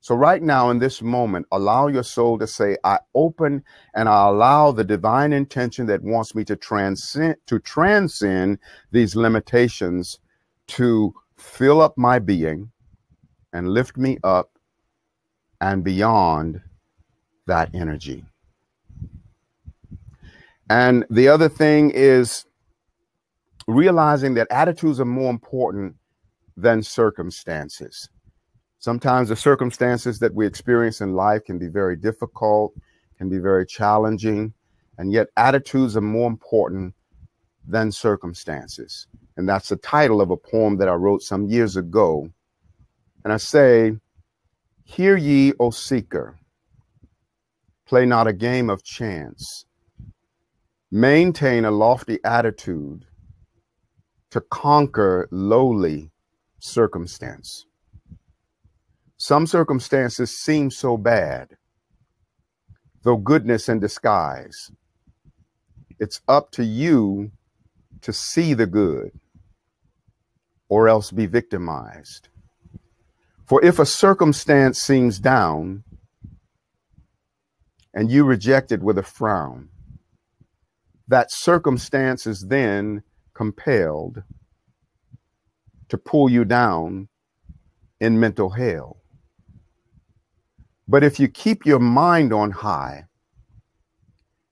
So right now in this moment, allow your soul to say, I open and I allow the divine intention that wants me to transcend these limitations to fill up my being and lift me up and beyond that energy. And the other thing is realizing that attitudes are more important than circumstances. Sometimes the circumstances that we experience in life can be very difficult, can be very challenging, and yet attitudes are more important than circumstances. And that's the title of a poem that I wrote some years ago. And I say, hear ye, O seeker, play not a game of chance. Maintain a lofty attitude to conquer lowly circumstance. Some circumstances seem so bad, though goodness in disguise. It's up to you to see the good, or else be victimized. For if a circumstance seems down, and you reject it with a frown, that circumstance is then compelled to pull you down in mental hell. But if you keep your mind on high,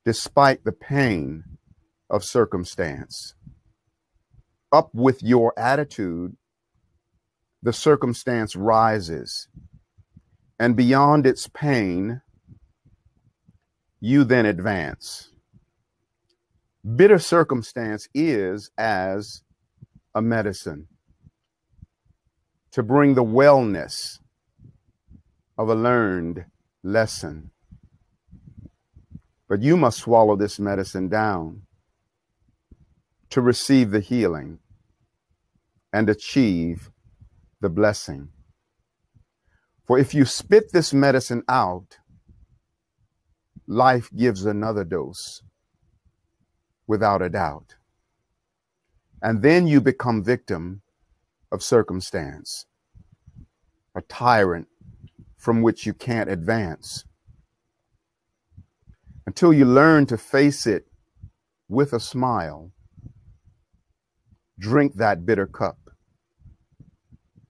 despite the pain of circumstance, up with your attitude, the circumstance rises, and beyond its pain, you then advance. Bitter circumstance is as a medicine to bring the wellness of a learned lesson. But you must swallow this medicine down to receive the healing and achieve the blessing. For if you spit this medicine out, life gives another dose, without a doubt. And then you become victim of circumstance, a tyrant from which you can't advance, until you learn to face it with a smile. Drink that bitter cup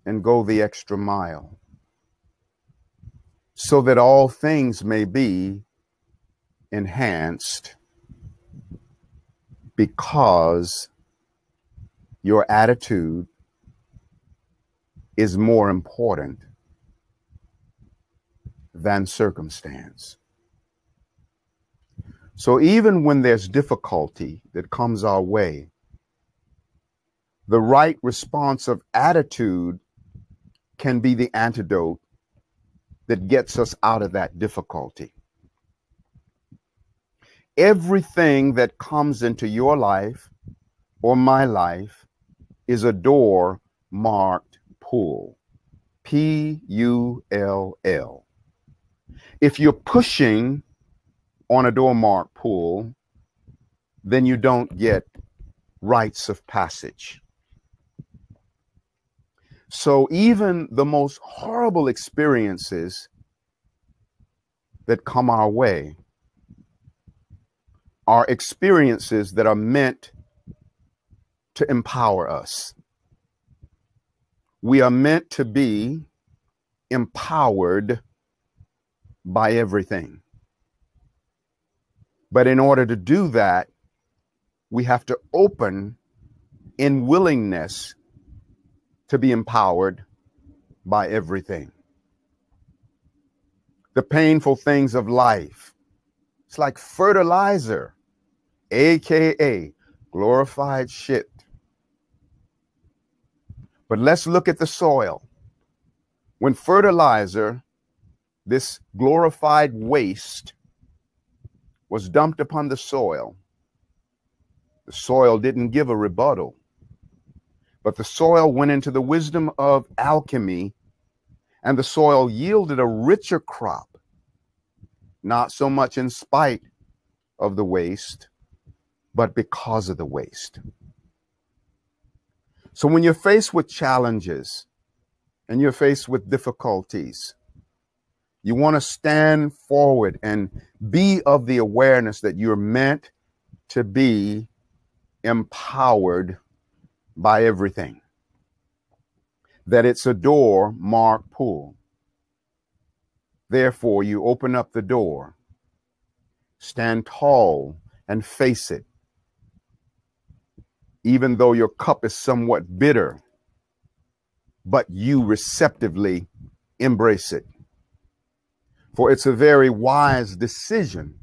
and go the extra mile, so that all things may be enhanced, because your attitude is more important than circumstance. So even when there's difficulty that comes our way, the right response of attitude can be the antidote that gets us out of that difficulty. Everything that comes into your life or my life is a door marked pull. P-U-L-L. If you're pushing on a door marked pull, then you don't get rites of passage. So even the most horrible experiences that come our way are experiences that are meant to empower us. We are meant to be empowered by everything. But in order to do that, we have to open in willingness to be empowered by everything. The painful things of life, it's like fertilizer, AKA glorified shit. But let's look at the soil. When fertilizer, this glorified waste, was dumped upon the soil didn't give a rebuttal, but the soil went into the wisdom of alchemy, and the soil yielded a richer crop, not so much in spite of the waste, but because of the waste. So when you're faced with challenges and you're faced with difficulties, You want to stand forward and be of the awareness that you're meant to be empowered by everything. That it's a door marked pull. Therefore, you open up the door, stand tall and face it. Even though your cup is somewhat bitter, but you receptively embrace it. For it's a very wise decision,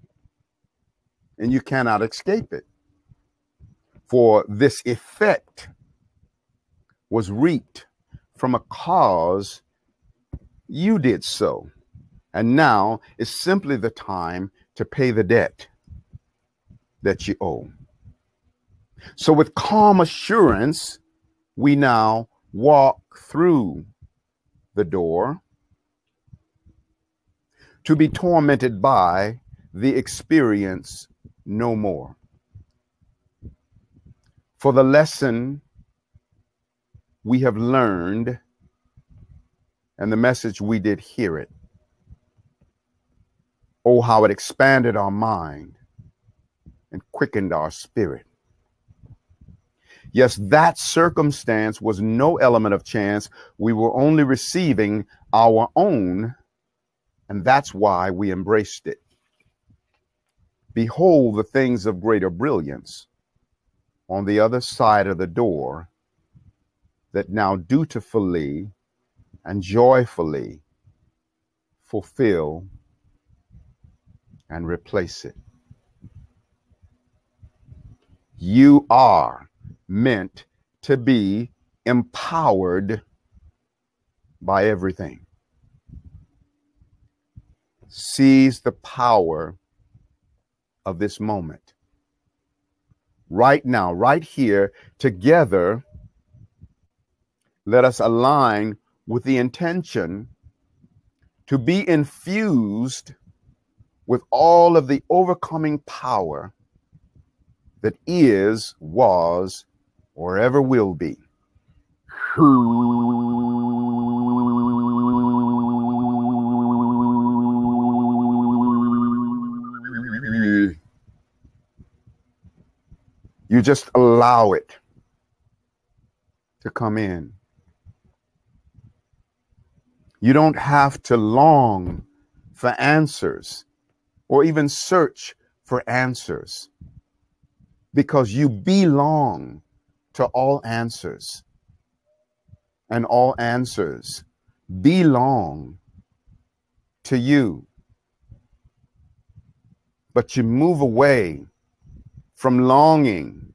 and you cannot escape it. For this effect was reaped from a cause you did so. And now is simply the time to pay the debt that you owe. So with calm assurance, we now walk through the door to be tormented by the experience no more. For the lesson we have learned and the message we did hear it. Oh, how it expanded our mind and quickened our spirit. Yes, that circumstance was no element of chance. We were only receiving our own, and that's why we embraced it. Behold the things of greater brilliance on the other side of the door that now dutifully and joyfully fulfill and replace it. You are meant to be empowered by everything. Seize the power of this moment. Right now, right here, together, let us align with the intention to be infused with all of the overcoming power that is, was, or ever will be. You just allow it to come in. You don't have to long for answers or even search for answers, because you belong to all answers, and all answers belong to you. But you move away from longing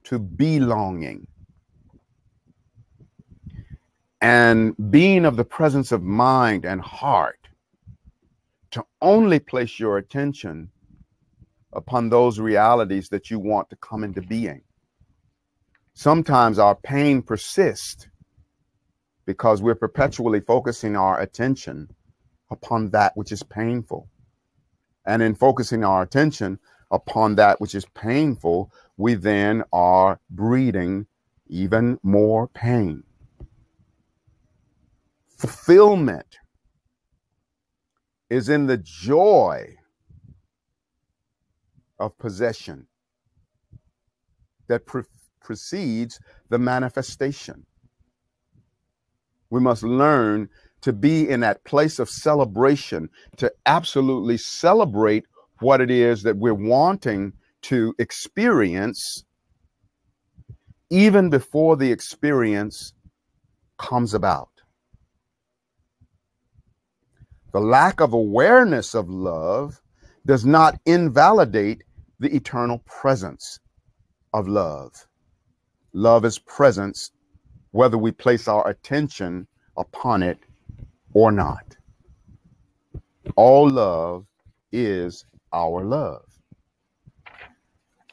to belonging. And being of the presence of mind and heart to only place your attention upon those realities that you want to come into being. Sometimes our pain persists because we're perpetually focusing our attention upon that which is painful. And in focusing our attention upon that which is painful, we then are breeding even more pain. Fulfillment is in the joy of possession that precedes the manifestation. We must learn to be in that place of celebration, to absolutely celebrate what it is that we're wanting to experience, even before the experience comes about. The lack of awareness of love does not invalidate the eternal presence of love. Love is presence whether we place our attention upon it or not. All love is our love.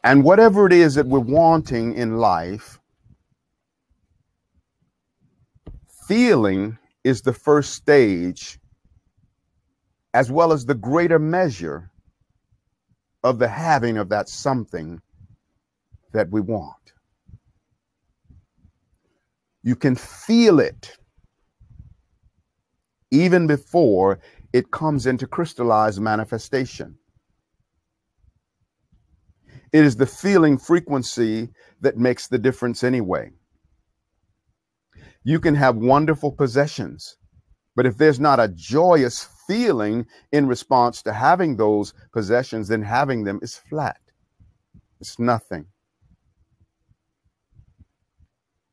And whatever it is that we're wanting in life, feeling is the first stage, as well as the greater measure of the having of that something that we want. You can feel it even before it comes into crystallized manifestation. It is the feeling frequency that makes the difference anyway. You can have wonderful possessions, but if there's not a joyous feeling in response to having those possessions, then having them is flat. It's nothing.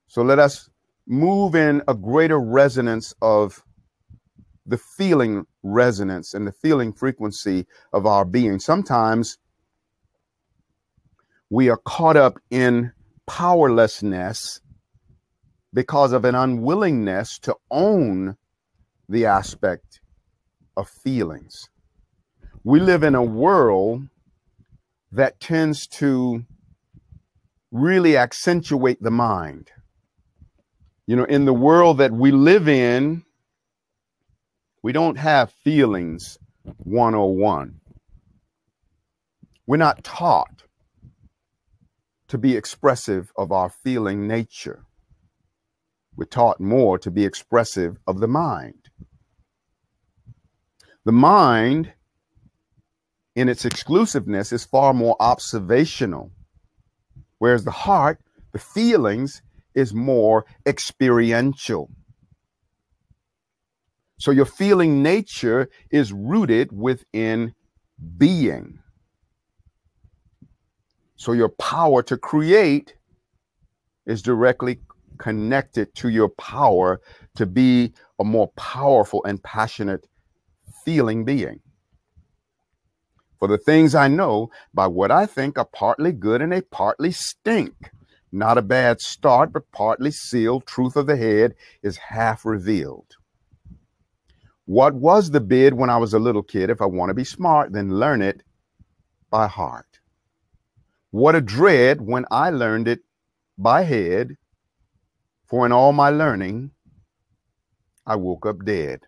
So let us move in a greater resonance of the feeling resonance and the feeling frequency of our being. Sometimes we are caught up in powerlessness because of an unwillingness to own the aspect of feelings. We live in a world that tends to really accentuate the mind. You know, in the world that we live in, we don't have feelings 101. We're not taught to be expressive of our feeling nature. We're taught more to be expressive of the mind. The mind, in its exclusiveness, is far more observational, whereas the heart, the feelings, is more experiential. So your feeling nature is rooted within being. So your power to create is directly connected to your power to be a more powerful and passionate feeling being. For the things I know, by what I think, are partly good and they partly stink. Not a bad start, but partly sealed. Truth of the head is half revealed. What was the bid when I was a little kid? If I want to be smart, then learn it by heart. What a dread when I learned it by head, for in all my learning, I woke up dead.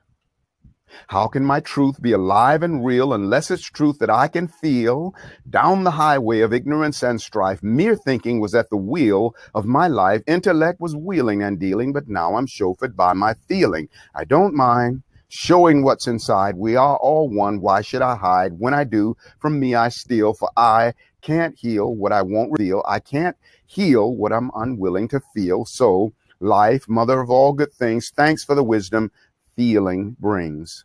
How can my truth be alive and real unless it's truth that I can feel? Down the highway of ignorance and strife, mere thinking was at the wheel of my life. Intellect was wheeling and dealing, but now I'm chauffeured by my feeling. I don't mind showing what's inside. We are all one. Why should I hide? When I do, from me I steal, for I can't heal what I won't reveal. I can't heal what I'm unwilling to feel. So life, mother of all good things, thanks for the wisdom feeling brings.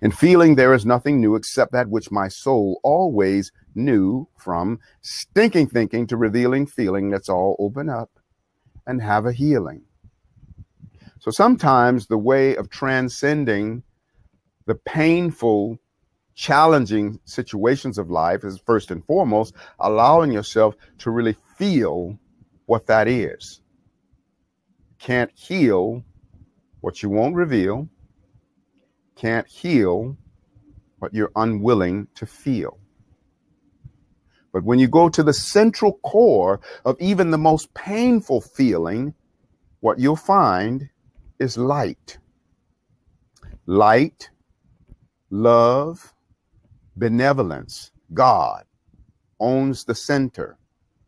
In feeling, there is nothing new except that which my soul always knew, from stinking thinking to revealing feeling. Let's all open up and have a healing. So sometimes the way of transcending the painful, challenging situations of life is first and foremost allowing yourself to really feel what that is. Can't heal what you won't reveal, can't heal what you're unwilling to feel. But when you go to the central core of even the most painful feeling, what you'll find is light. Light, love, benevolence. God owns the center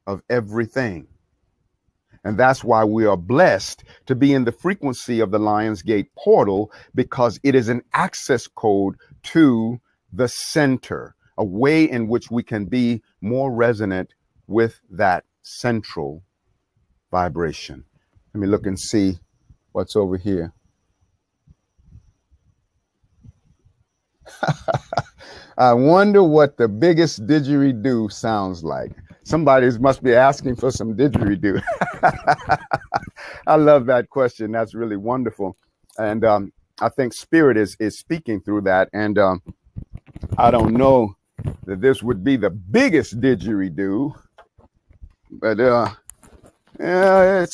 of everything. And that's why we are blessed to be in the frequency of the Lionsgate portal, because it is an access code to the center, a way in which we can be more resonant with that central vibration. Let me look and see what's over here. I wonder what the biggest didgeridoo sounds like. Somebody must be asking for some didgeridoo. I love that question. That's really wonderful. And I think Spirit is speaking through that. And I don't know that this would be the biggest didgeridoo, but yeah,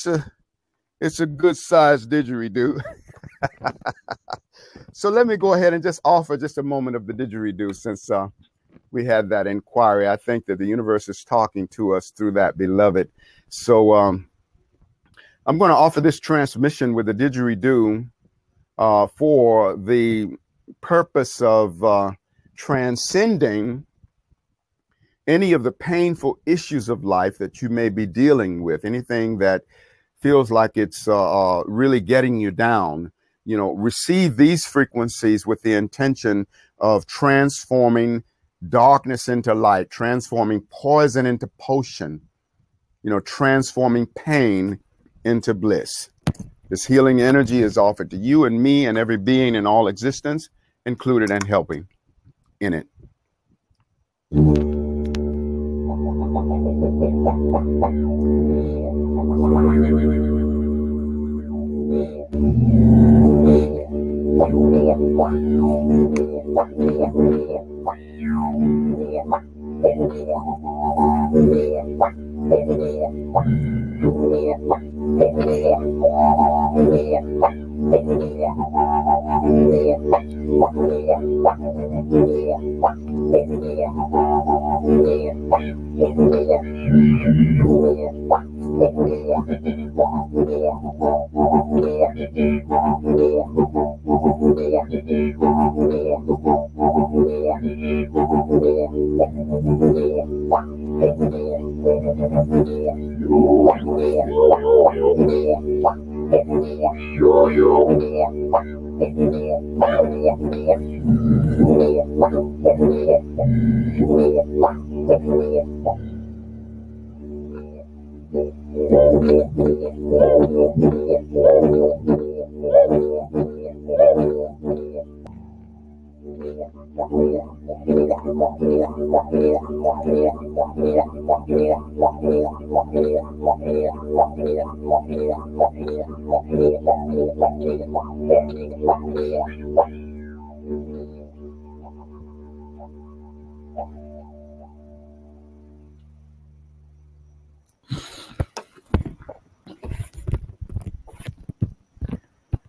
it's a good sized didgeridoo. So let me go ahead and just offer just a moment of the didgeridoo, since we had that inquiry. I think that the universe is talking to us through that, beloved. So I'm going to offer this transmission with the didgeridoo for the purpose of transcending any of the painful issues of life that you may be dealing with, anything that feels like it's really getting you down. receive these frequencies with the intention of transforming darkness into light, transforming poison into potion, transforming pain into bliss. This healing energy is offered to you and me and every being in all existence, included and helping in it.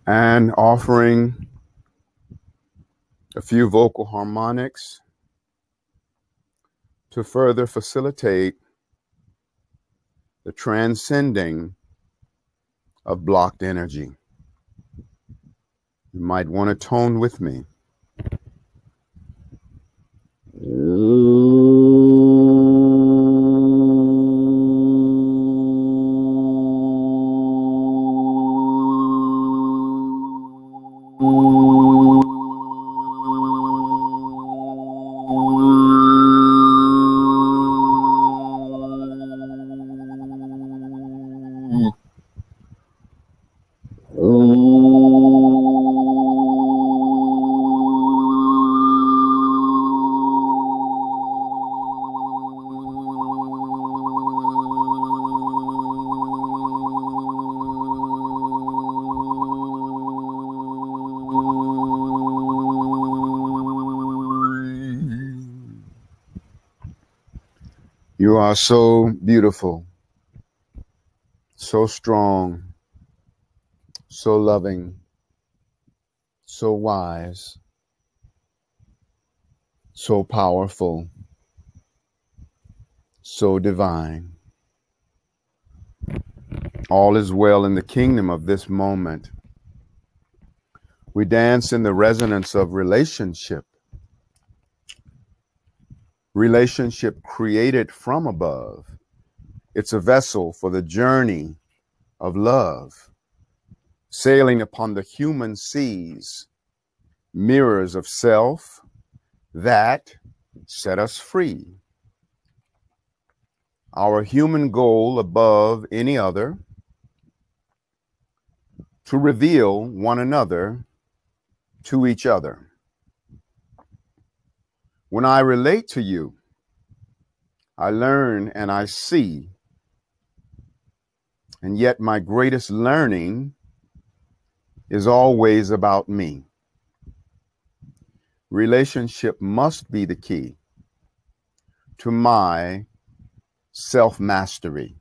And offering a few vocal harmonics to further facilitate the transcending of blocked energy. You might want to tone with me. You are so beautiful, so strong, so loving, so wise, so powerful, so divine. All is well in the kingdom of this moment. We dance in the resonance of relationship. Relationship created from above. It's a vessel for the journey of love, sailing upon the human seas, mirrors of self that set us free. Our human goal above any other, to reveal one another to each other. When I relate to you, I learn and I see, and yet my greatest learning is always about me. Relationship must be the key to my self-mastery.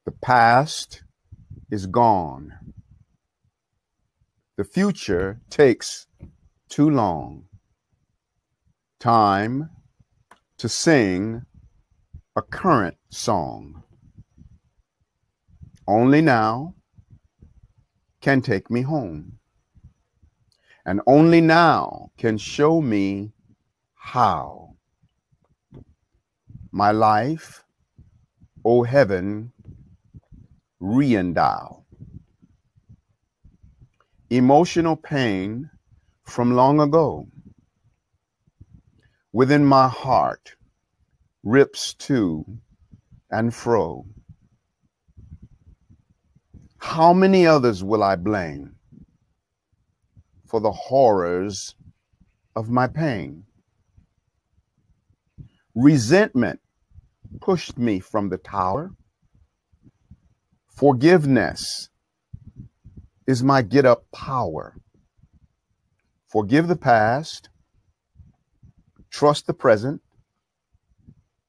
The past is gone. The future takes too long. Time to sing a current song. Only now can take me home. And only now can show me how. My life, O heaven, re-endow. Emotional pain from long ago within my heart rips to and fro. How many others will I blame for the horrors of my pain? Resentment pushed me from the tower. Forgiveness is my get up power. Forgive the past, trust the present,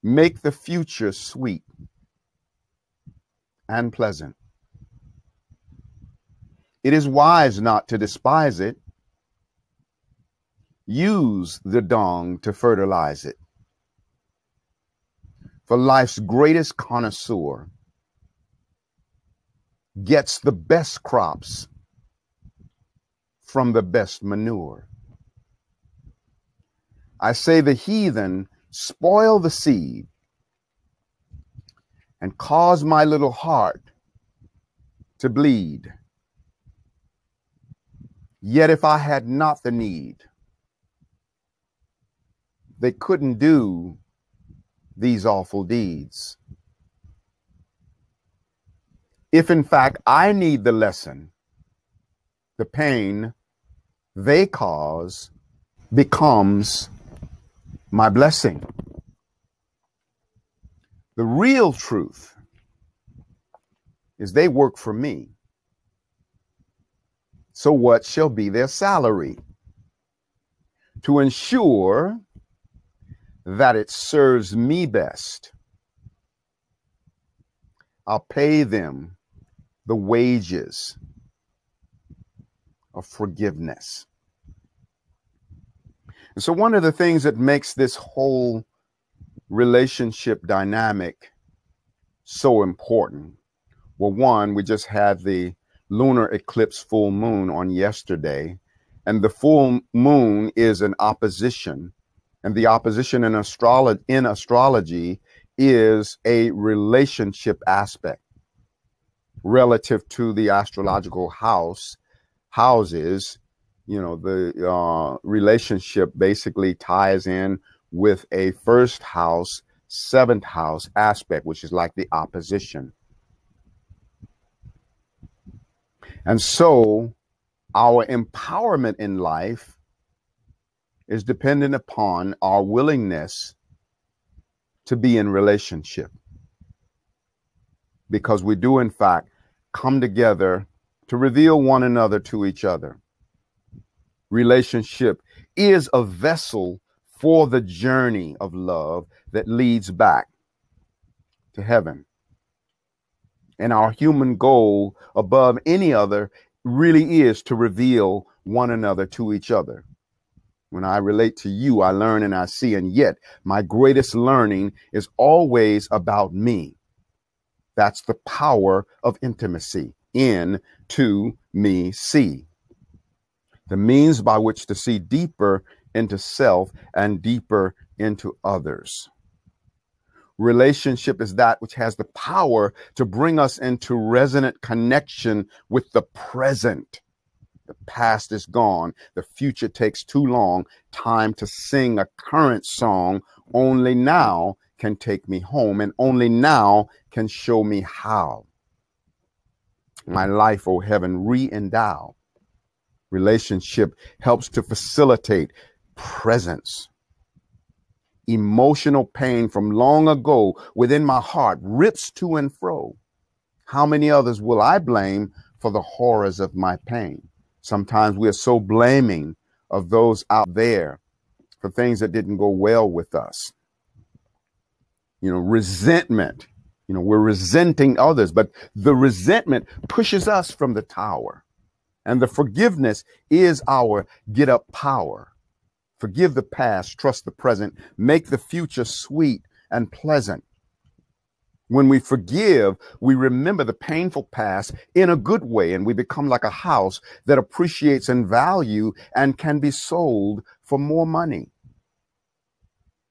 make the future sweet and pleasant. It is wise not to despise it. Use the dung to fertilize it. For life's greatest connoisseur gets the best crops from the best manure. I say the heathen spoil the seed and cause my little heart to bleed. Yet if I had not the need, they couldn't do these awful deeds. If in fact I need the lesson, the pain they cause becomes my blessing. The real truth is they work for me. So what shall be their salary? To ensure that it serves me best, I'll pay them the wages of forgiveness. And so one of the things that makes this whole relationship dynamic so important, well, one, we just had the lunar eclipse full moon on yesterday, and the full moon is an opposition, and the opposition in astrology is a relationship aspect relative to the astrological houses. You know, the relationship basically ties in with a first house, seventh house aspect, which is like the opposition. And so our empowerment in life is dependent upon our willingness to be in relationship, because we do in fact come together to reveal one another to each other. Relationship is a vessel for the journey of love that leads back to heaven. And our human goal above any other really is to reveal one another to each other. When I relate to you, I learn and I see, and yet my greatest learning is always about me. That's the power of intimacy. In, to, me, see. The means by which to see deeper into self and deeper into others. Relationship is that which has the power to bring us into resonant connection with the present. The past is gone. The future takes too long. Time to sing a current song. Only now can take me home, and only now can show me how. My life, oh heaven, re-endow. Relationship helps to facilitate presence. Emotional pain from long ago within my heart rips to and fro. How many others will I blame for the horrors of my pain? Sometimes we are so blaming of those out there for things that didn't go well with us. You know, resentment. You know, we're resenting others, but the resentment pushes us from the tower. And the forgiveness is our get up power. Forgive the past, trust the present, make the future sweet and pleasant. When we forgive, we remember the painful past in a good way, and we become like a house that appreciates in value and can be sold for more money.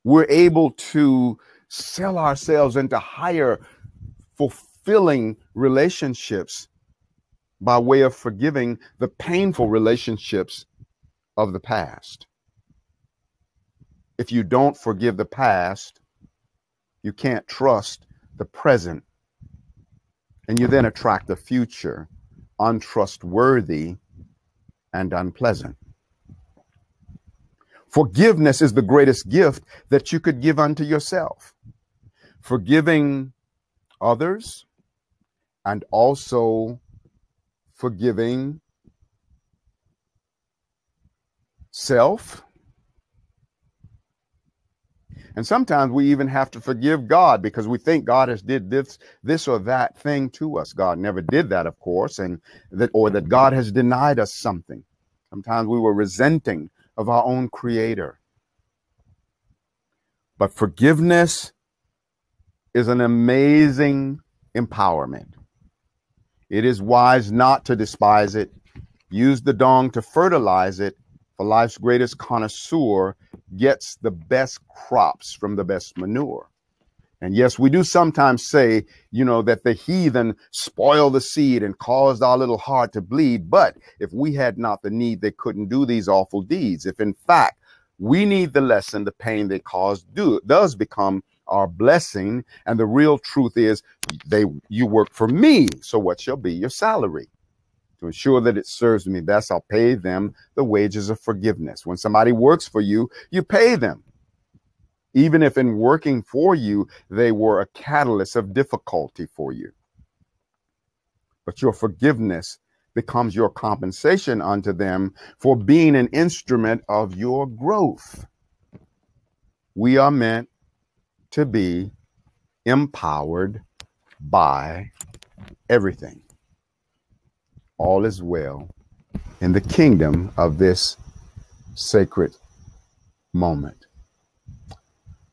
We're able to sell ourselves into higher, fulfilling relationships by way of forgiving the painful relationships of the past. If you don't forgive the past, you can't trust the present, and you then attract the future, untrustworthy and unpleasant. Forgiveness is the greatest gift that you could give unto yourself. Forgiving others and also forgiving self. And sometimes we even have to forgive God because we think God has did this or that thing to us. God never did that, of course, and that God has denied us something. Sometimes we were resenting of our own Creator. But forgiveness is an amazing empowerment. It is wise not to despise it. Use the dung to fertilize it, for life's greatest connoisseur gets the best crops from the best manure. And yes, we do sometimes say, that the heathen spoiled the seed and caused our little heart to bleed. But if we had not the need, they couldn't do these awful deeds. If in fact we need the lesson, the pain they caused does become our blessing. And the real truth is you work for me. So what shall be your salary? To ensure that it serves me best, I'll pay them the wages of forgiveness. When somebody works for you, you pay them. Even if in working for you, they were a catalyst of difficulty for you. But your forgiveness becomes your compensation unto them for being an instrument of your growth. We are meant to be empowered by everything. All is well in the kingdom of this sacred moment.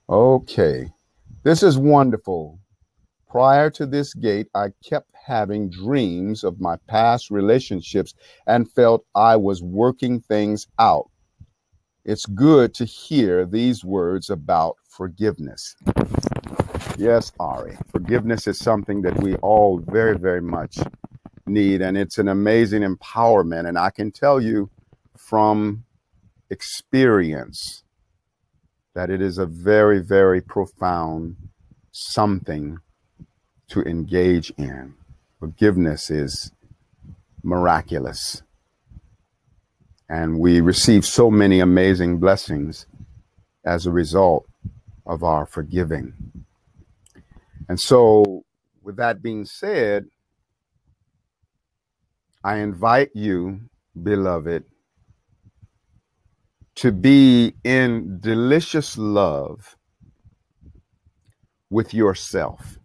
Okay, this is wonderful. Prior to this gate, I kept having dreams of my past relationships and felt I was working things out. It's good to hear these words about forgiveness. Yes, Ari, forgiveness is something that we all very, very much need, and it's an amazing empowerment. And I can tell you from experience that it is a very, very profound something to engage in. Forgiveness is miraculous, and we receive so many amazing blessings as a result of our forgiving. And so, with that being said, I invite you, beloved, to be in delicious love with yourself.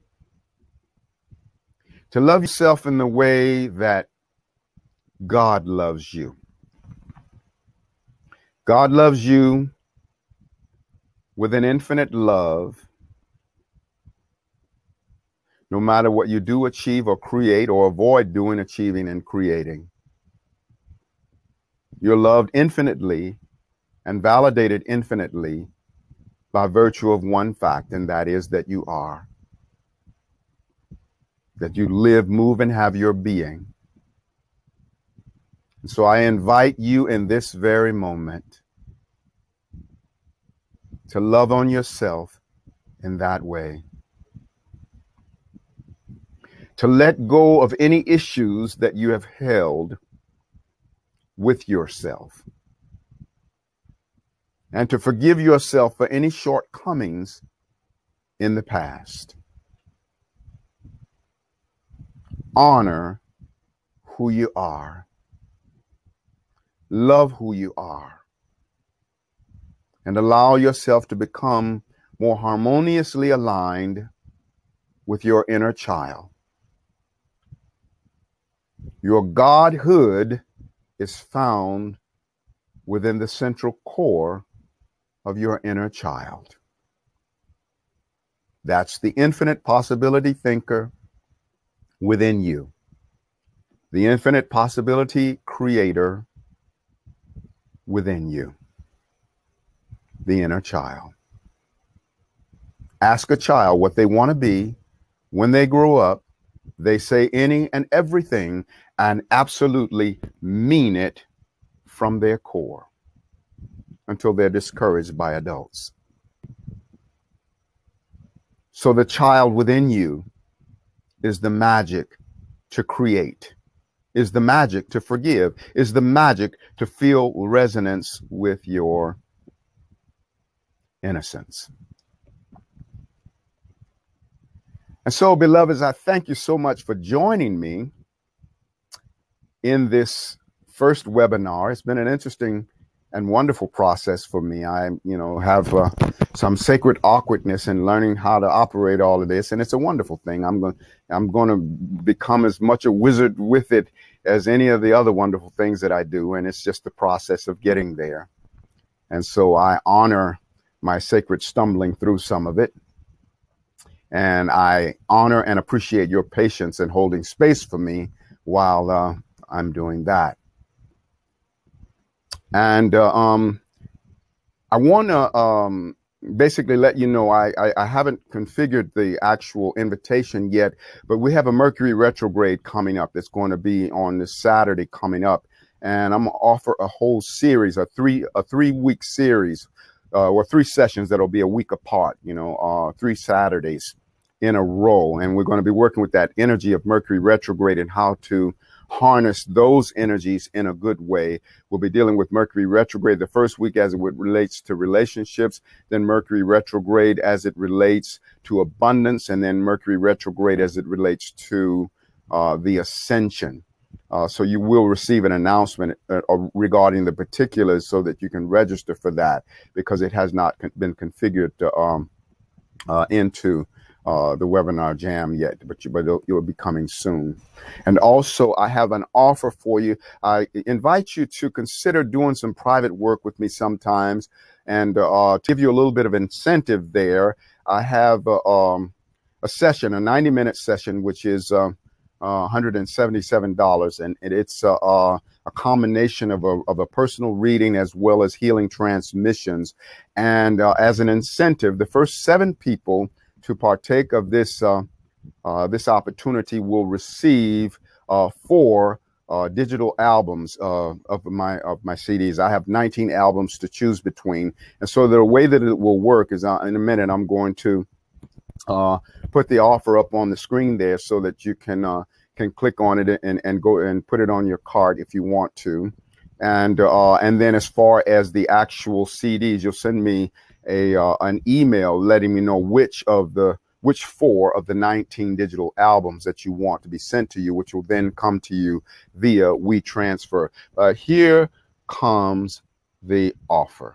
To love yourself in the way that God loves you. God loves you with an infinite love. No matter what you do, achieve, or create, or avoid doing, achieving, and creating. You're loved infinitely and validated infinitely by virtue of one fact, and that is that you are. That you live, move, and have your being. And so I invite you in this very moment to love on yourself in that way. To let go of any issues that you have held with yourself. And to forgive yourself for any shortcomings in the past. Honor who you are. Love who you are. And allow yourself to become more harmoniously aligned with your inner child. Your Godhood is found within the central core of your inner child. That's the infinite possibility thinker within you. The infinite possibility creator within you. The inner child. Ask a child what they want to be when they grow up, They say any and everything and absolutely mean it from their core until they're discouraged by adults. So the child within you is the magic to create, is the magic to forgive, is the magic to feel resonance with your innocence. And so, beloveds, I thank you so much for joining me in this first webinar. It's been an interesting and wonderful process for me. I, have some sacred awkwardness in learning how to operate all of this, and it's a wonderful thing. I'm going to become as much a wizard with it as any of the other wonderful things that I do, and it's just the process of getting there. And so I honor my sacred stumbling through some of it. And I honor and appreciate your patience in holding space for me while I'm doing that. And I want to basically let you know I haven't configured the actual invitation yet, but we have a Mercury retrograde coming up. It's going to be on this Saturday coming up. And I'm going to offer a whole series, a three-week series, or 3 sessions that'll be a week apart, 3 Saturdays in a row. And we're going to be working with that energy of Mercury retrograde and how to harness those energies in a good way. We'll be dealing with Mercury retrograde the first week as it relates to relationships, then Mercury retrograde as it relates to abundance, and then Mercury retrograde as it relates to the ascension. So you will receive an announcement regarding the particulars so that you can register for that, because it has not been configured into the webinar jam yet, but it'll be coming soon. And also, I have an offer for you. I invite you to consider doing some private work with me sometimes, and to give you a little bit of incentive there, I have a session, a 90-minute session, which is $177, and it's a combination of a personal reading as well as healing transmissions. And as an incentive, the first 7 people to partake of this this opportunity will receive 4 digital albums of my CDs. I have 19 albums to choose between, and so the way that it will work is in a minute I'm going to put the offer up on the screen there so that you can click on it and go and put it on your cart if you want to. And then as far as the actual CDs, you'll send me an email letting me know which 4 of the 19 digital albums that you want to be sent to you, which will then come to you via WeTransfer. Here comes the offer.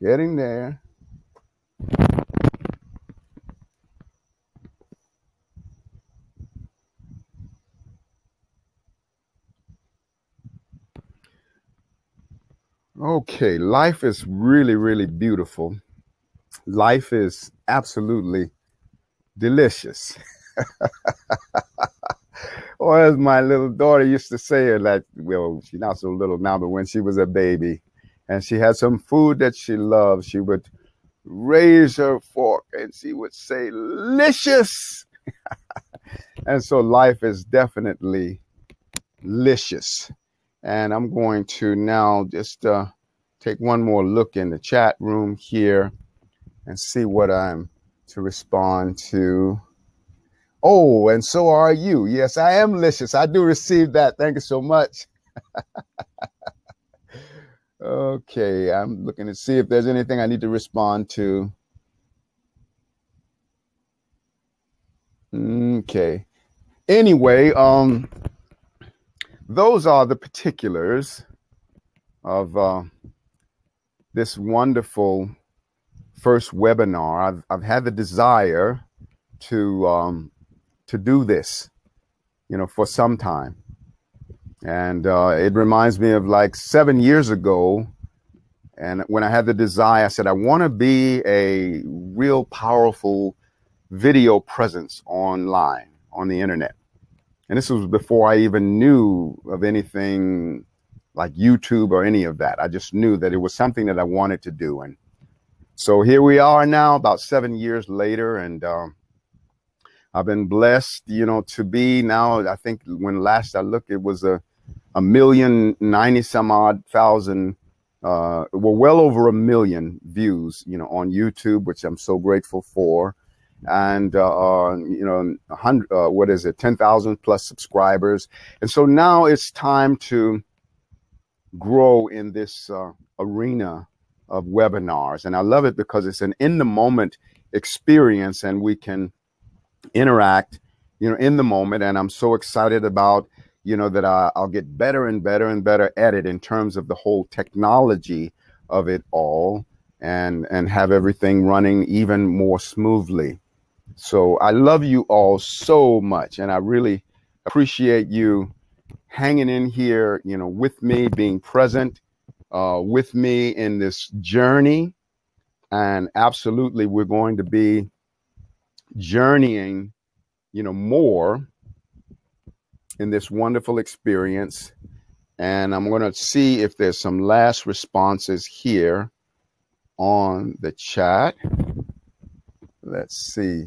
Getting there. Okay, life is really, really beautiful. Life is absolutely delicious. Or as my little daughter used to say, like, well, she's not so little now, but when she was a baby and she had some food that she loved, she would raise her fork and she would say, "Licious." And so life is definitely licious. And I'm going to now just take one more look in the chat room here and see what I'm to respond to. Oh, and so are you. Yes, I am licious. I do receive that. Thank you so much. Okay, I'm looking to see if there's anything I need to respond to. Okay. Anyway, those are the particulars of this wonderful first webinar. I've had the desire to do this, for some time. And it reminds me of like 7 years ago. And when I had the desire, I said, I want to be a real powerful video presence online on the internet. And this was before I even knew of anything like YouTube or any of that. I just knew that it was something that I wanted to do. And so here we are now, about 7 years later, and I've been blessed, to be now. I think when last I looked, it was a 1,090,000 some odd thousand, well over 1 million views, on YouTube, which I'm so grateful for. And 10,000 plus subscribers. And so now it's time to grow in this arena of webinars. And I love it because it's an in the moment experience, and we can interact, in the moment. And I'm so excited about, that I'll get better and better and better at it in terms of the whole technology of it all, and have everything running even more smoothly. So I love you all so much, and I really appreciate you hanging in here, with me, being present with me in this journey. And absolutely, we're going to be journeying, more in this wonderful experience. And I'm going to see if there's some last responses here on the chat. Let's see.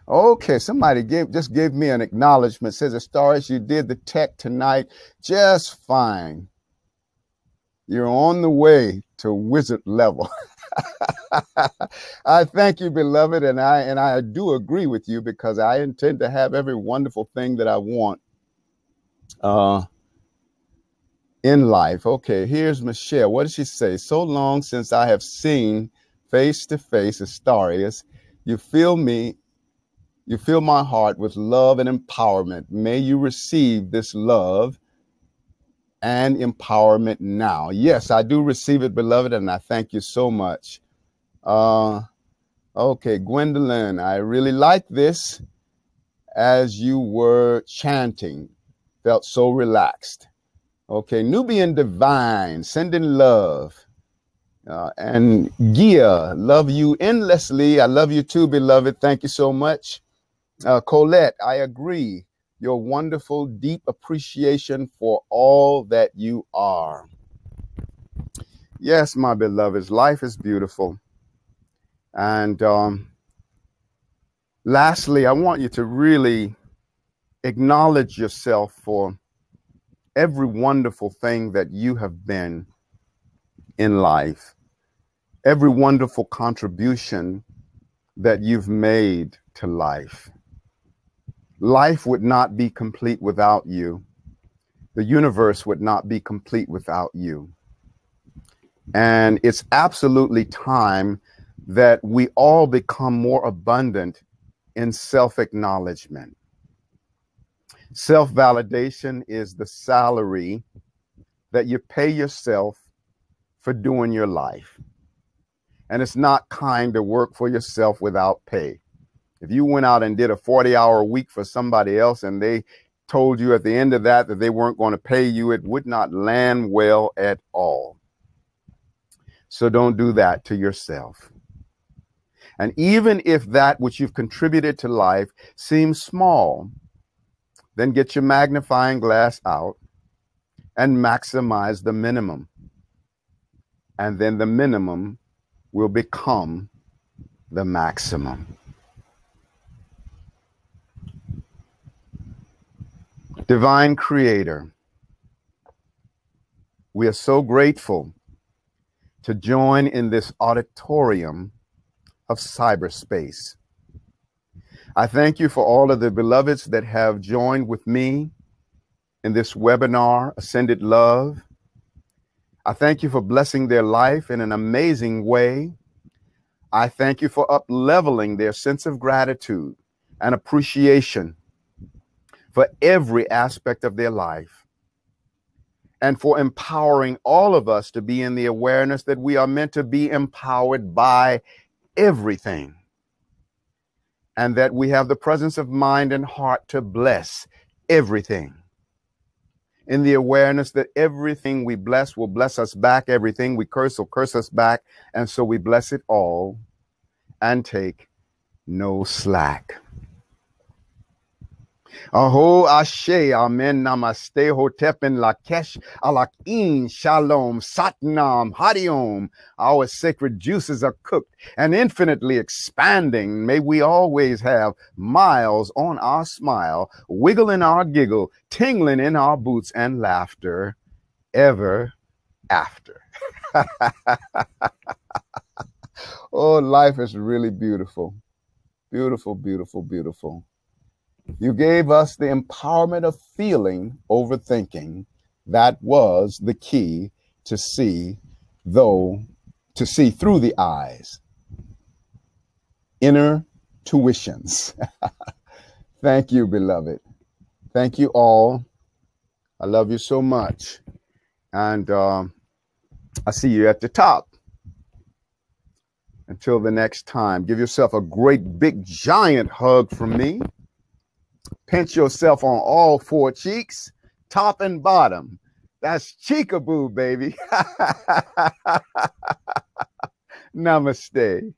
Okay, somebody just gave me an acknowledgement. Says, Astarius, you did the tech tonight just fine. You're on the way to wizard level. I thank you, beloved, and I do agree with you, because I intend to have every wonderful thing that I want in life. Okay, here's Michelle. What did she say? So long since I have seen face to face, Astarius. You fill my heart with love and empowerment. May you receive this love and empowerment now. Yes, I do receive it, beloved, and I thank you so much. Okay, Gwendolyn, I really like this as you were chanting. Felt so relaxed. Okay, Nubian Divine, sending love. And Gia, love you endlessly. I love you too, beloved. Thank you so much. Colette, I agree. Your wonderful, deep appreciation for all that you are. Yes, my beloveds, life is beautiful. And lastly, I want you to really acknowledge yourself for every wonderful thing that you have been in life, every wonderful contribution that you've made to life. Life would not be complete without you. The universe would not be complete without you. And it's absolutely time that we all become more abundant in self-acknowledgement. Self-validation is the salary that you pay yourself for doing your life. And it's not kind to work for yourself without pay. If you went out and did a 40-hour week for somebody else and they told you at the end of that they weren't going to pay you, it would not land well at all. So don't do that to yourself. And even if that which you've contributed to life seems small, then get your magnifying glass out and maximize the minimum. And then the minimum will become the maximum. Divine Creator, we are so grateful to join in this auditorium of cyberspace. I thank you for all of the beloveds that have joined with me in this webinar, Ascended Love. I thank you for blessing their life in an amazing way. I thank you for up-leveling their sense of gratitude and appreciation for every aspect of their life, and for empowering all of us to be in the awareness that we are meant to be empowered by everything, and that we have the presence of mind and heart to bless everything. in the awareness that everything we bless will bless us back, everything we curse will curse us back, and so we bless it all and take no slack. Aho Ashe, Amen, Namaste, Hotep and Lakesh, Alakin, Shalom, Satnam, Hariom. Our sacred juices are cooked and infinitely expanding. May we always have miles on our smile, wiggle in our giggle, tingling in our boots, and laughter ever after. Oh, life is really beautiful. Beautiful, beautiful, beautiful. You gave us the empowerment of feeling over thinking. That was the key to see through the eyes. Inner tuitions. Thank you, beloved. Thank you all. I love you so much. And I see you at the top. Until the next time, give yourself a great big giant hug from me. Pinch yourself on all four cheeks, top and bottom. That's cheekaboo, baby. Namaste.